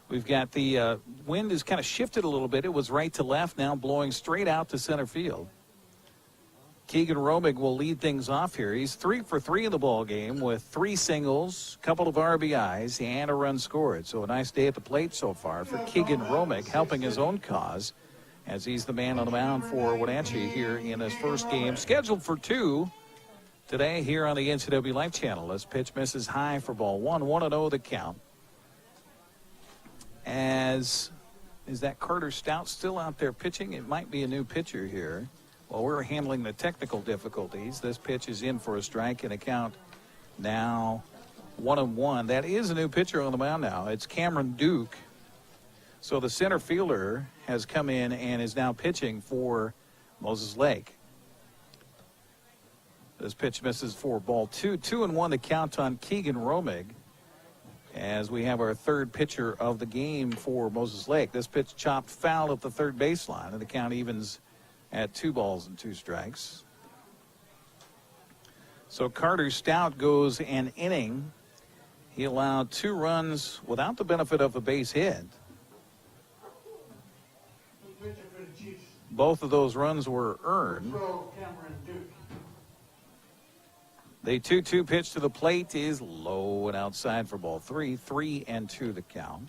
Speaker 2: We've got the wind has kind of shifted a little bit. It was right to left, now blowing straight out to center field. Keegan Romig will lead things off here. He's 3 for 3 in the ball game with 3 singles, couple of RBIs, and a run scored. So a nice day at the plate so far for Keegan Romig, helping his own cause as he's the man on the mound for Wenatchee here in his first game, scheduled for 2 today here on the NCW Life Channel. This pitch misses high for ball 1, 1-0 the count. Is that Carter Stout still out there pitching? It might be a new pitcher here. While we're handling the technical difficulties, this pitch is in for a strike and a count now 1-1. That is a new pitcher on the mound now. It's Cameron Duke. So the center fielder has come in and is now pitching for Moseslake. This pitch misses for ball 2. 2-1 the count on Keegan Romig, as we have our 3rd pitcher of the game for Moseslake. This pitch chopped foul at the 3rd baseline, and the count evens at 2 balls and 2 strikes. So Carter Stout goes an inning. He allowed 2 runs without the benefit of a base hit. Both of those runs were earned. The 2-2 pitch to the plate is low and outside for ball 3. 3-2 the count.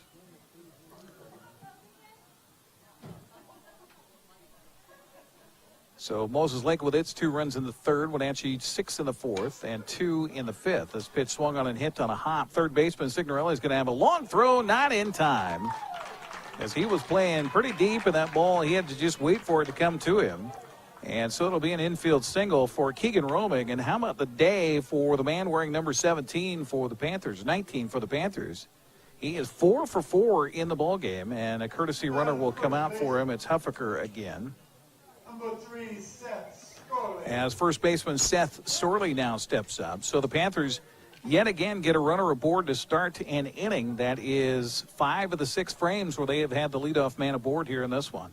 Speaker 2: So Moseslake with its 2 runs in the 3rd, Wenatchee 6 in the 4th, and 2 in the 5th. This pitch swung on and hit on a hop. 3rd baseman Signorelli is going to have a long throw, not in time, as he was playing pretty deep in that ball. He had to just wait for it to come to him. And so it'll be an infield single for Keegan Romig. And how about the day for the man wearing number 17 for the Panthers, 19 for the Panthers? He is 4 for 4 in the ballgame, and a courtesy runner will come out for him. It's Huffaker again.
Speaker 6: Number 3, Seth Storley.
Speaker 2: As first baseman Seth Storley now steps up. So the Panthers yet again get a runner aboard to start an inning. That is 5 of the 6 frames where they have had the leadoff man aboard here in this one.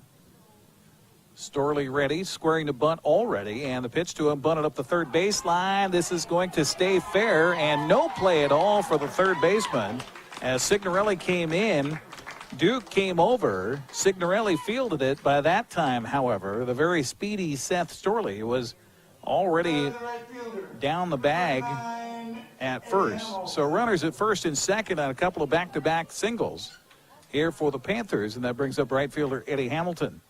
Speaker 2: Storley ready, squaring to bunt already, and the pitch to him bunted up the 3rd baseline. This is going to stay fair, and no play at all for the 3rd baseman. As Signorelli came in, Duke came over. Signorelli fielded it. By that time, however, the very speedy Seth Storley was already down the bag at first. So runners at first and second on a couple of back-to-back singles. here for the Panthers, and that brings up right fielder Eddie Hamilton.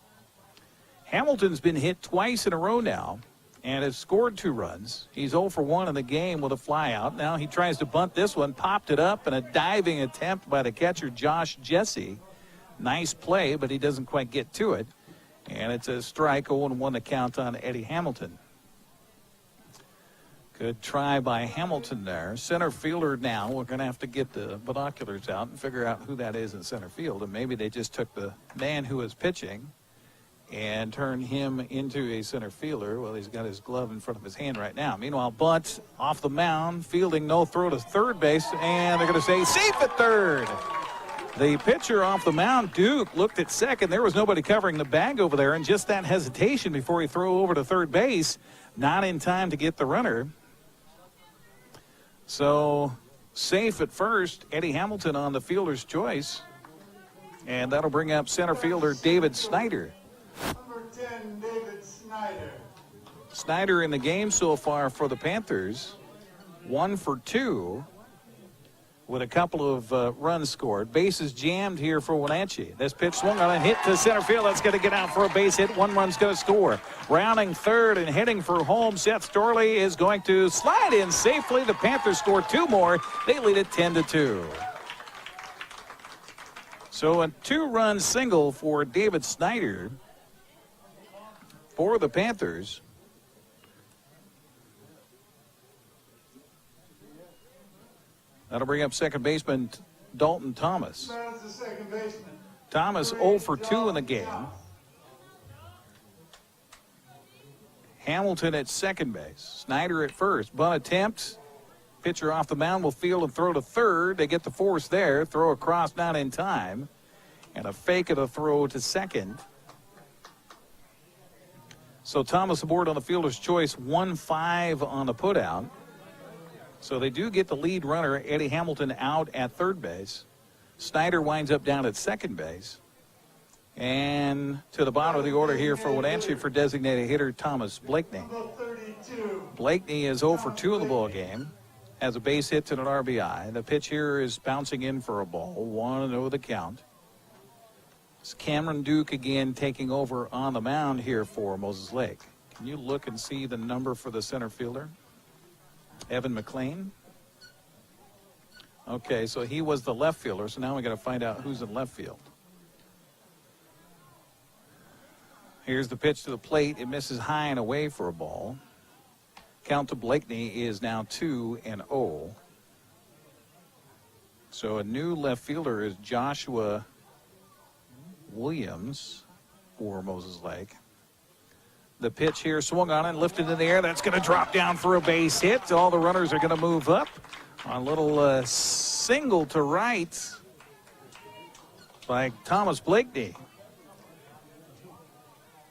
Speaker 2: Hamilton's been hit twice in a row now and has scored 2 runs. He's 0 for 1 in the game with a flyout. Now he tries to bunt this one, popped it up, and a diving attempt by the catcher Josh Jesse. Nice play, but he doesn't quite get to it. And it's a strike, 0-1 to count on Eddie Hamilton. Good try by Hamilton there. Center fielder now. We're going to have to get the binoculars out and figure out who that is in center field. And maybe they just took the man who was pitching and turned him into a center fielder. Well, he's got his glove in front of his hand right now. Meanwhile, bunt off the mound, fielding, no throw to third base, and they're going to say safe at third. The pitcher off the mound, Duke, looked at second. There was nobody covering the bag over there, and just that hesitation before he threw over to third base, not in time to get the runner. So safe at first, Eddie Hamilton on the fielder's choice, and that'll bring up center fielder David Snyder.
Speaker 6: Number 10, David Snyder.
Speaker 2: Snyder in the game so far for the Panthers, 1 for 2 with a couple of runs scored. Bases jammed here for Wenatchee. This pitch swung on and hit to center field. That's going to get out for a base hit. 1 run's going to score. Rounding third and heading for home, Seth Storley is going to slide in safely. The Panthers score 2 more. They lead it 10-2. So a 2-run single for David Snyder for the Panthers. That'll bring up second baseman Dalton Thomas.
Speaker 6: That's the second baseman.
Speaker 2: Thomas 0 for 2 in the game. Hamilton at second base. Snyder at first. Bunt attempt. Pitcher off the mound will field and throw to third. They get the force there. Throw across, not in time. And a fake of a throw to second. So Thomas aboard on the fielder's choice, 1-5 on the putout. So they do get the lead runner, Eddie Hamilton, out at third base. Snyder winds up down at second base. And to the bottom of the order here for Wenatchee for designated hitter Thomas Blakeney. Blakeney is 0 for 2 in the ball game. Has a base hit and an RBI. The pitch here is bouncing in for a ball. 1-0 the count. It's Cameron Duke again taking over on the mound here for Moses Lake. Can you look and see the number for the center fielder? Evan McLean. Okay, so he was the left fielder, so now we got to find out who's in left field. Here's the pitch to the plate. It misses high and away for a ball. Count to Blakeney is now 2-0. So a new left fielder is Joshua Williams for Moses Lake. The pitch here swung on and lifted in the air. That's going to drop down for a base hit. All the runners are going to move up. A little single to right by Thomas Blakeney.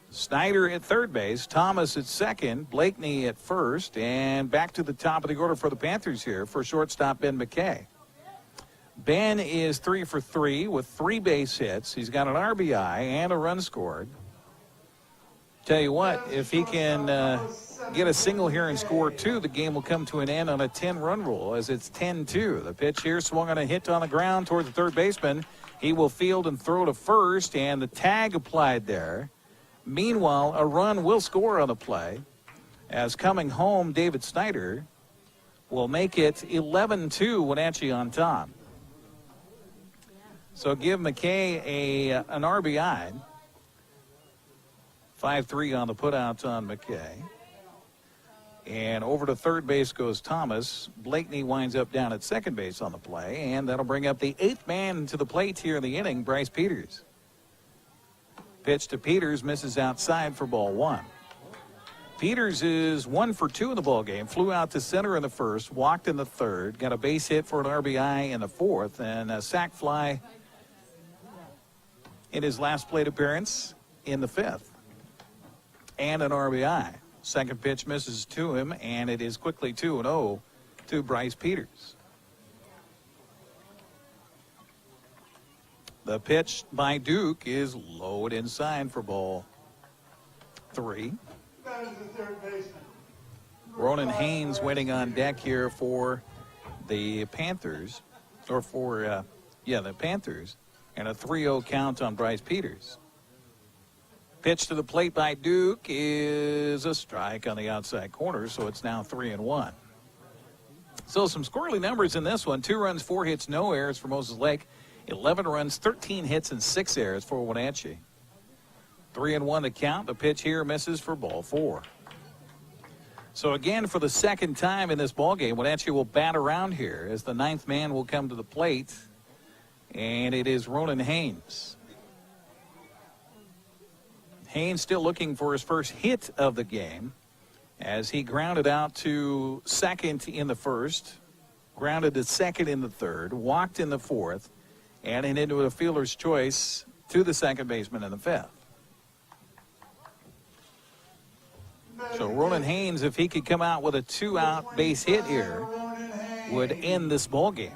Speaker 2: Snyder at third base, Thomas at second, Blakeney at first, and back to the top of the order for the Panthers here for shortstop Ben McKay. Ben is 3 for 3 with 3 base hits. He's got an RBI and a run scored. Tell you what, if he can get a single here and score 2, the game will come to an end on a 10-run rule as it's 10-2. The pitch here swung on a hit on the ground toward the third baseman. He will field and throw to first, and the tag applied there. Meanwhile, a run will score on the play as coming home, David Snyder will make it 11-2, Wenatchee on top. So give McKay an RBI. 5-3 on the putouts on McKay. And over to third base goes Thomas. Blakeney winds up down at second base on the play, and that'll bring up the 8th man to the plate here in the inning, Bryce Peters. Pitch to Peters, misses outside for ball 1. Peters is 1 for 2 in the ball game. Flew out to center in the first, walked in the third, got a base hit for an RBI in the fourth, and a sac fly in his last plate appearance in the fifth. And an RBI. Second pitch misses to him, and it is quickly 2-0 to Bryce Peters. The pitch by Duke is low and inside for ball 3.
Speaker 6: That is the third baseman.
Speaker 2: Ronan Haynes waiting on deck here for the Panthers, or for, the Panthers. And a 3-0 count on Bryce Peters. Pitch to the plate by Duke is a strike on the outside corner, so it's now 3-1. So some squirrely numbers in this one. 2 runs, 4 hits, no errors for Moses Lake. 11 runs, 13 hits, and 6 errors for Wenatchee. 3-1 the count. The pitch here misses for ball 4. So again, for the second time in this ballgame, Wenatchee will bat around here as the 9th man will come to the plate, and it is Ronan Haynes. Haynes still looking for his first hit of the game as he grounded out to second in the first, grounded to second in the third, walked in the fourth, and into a fielder's choice to the second baseman in the 5th. So Ronan Haynes, if he could come out with a 2-out base hit here, would end this ball game.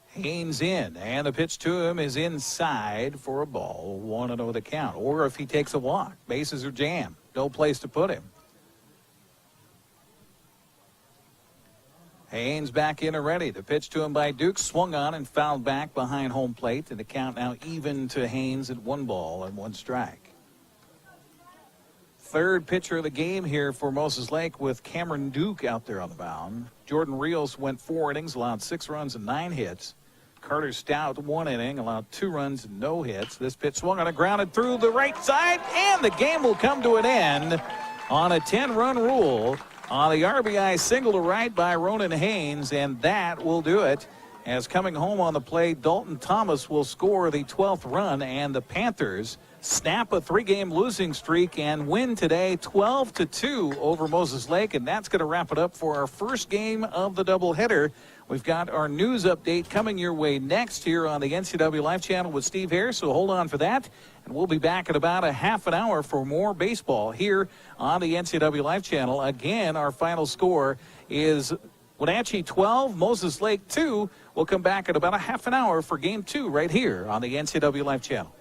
Speaker 2: Haynes in, and the pitch to him is inside for a ball. 1-0 the count. Or if he takes a walk, bases are jammed. No place to put him. Haynes back in already. The pitch to him by Duke, swung on and fouled back behind home plate, and the count now even to Haynes at 1 ball and 1 strike. Third pitcher of the game here for Moses Lake with Cameron Duke out there on the mound. Jordan Rios went 4 innings, allowed 6 runs and 9 hits. Carter Stout, 1 inning, allowed 2 runs and no hits. This pitch swung on and grounded through the right side, and the game will come to an end on a 10-run rule on the RBI single to right by Ronan Haynes, and that will do it. As coming home on the plate, Dalton Thomas will score the 12th run, and the Panthers snap a 3-game losing streak and win today 12-2 over Moses Lake, and that's going to wrap it up for our first game of the doubleheader. We've got our news update coming your way next here on the NCW Live Channel with Steve Hare, so hold on for that. And we'll be back in about a half an hour for more baseball here on the NCW Live Channel. Again, our final score is Wenatchee 12, Moses Lake 2. We'll come back in about a half an hour for Game 2 right here on the NCW Live Channel.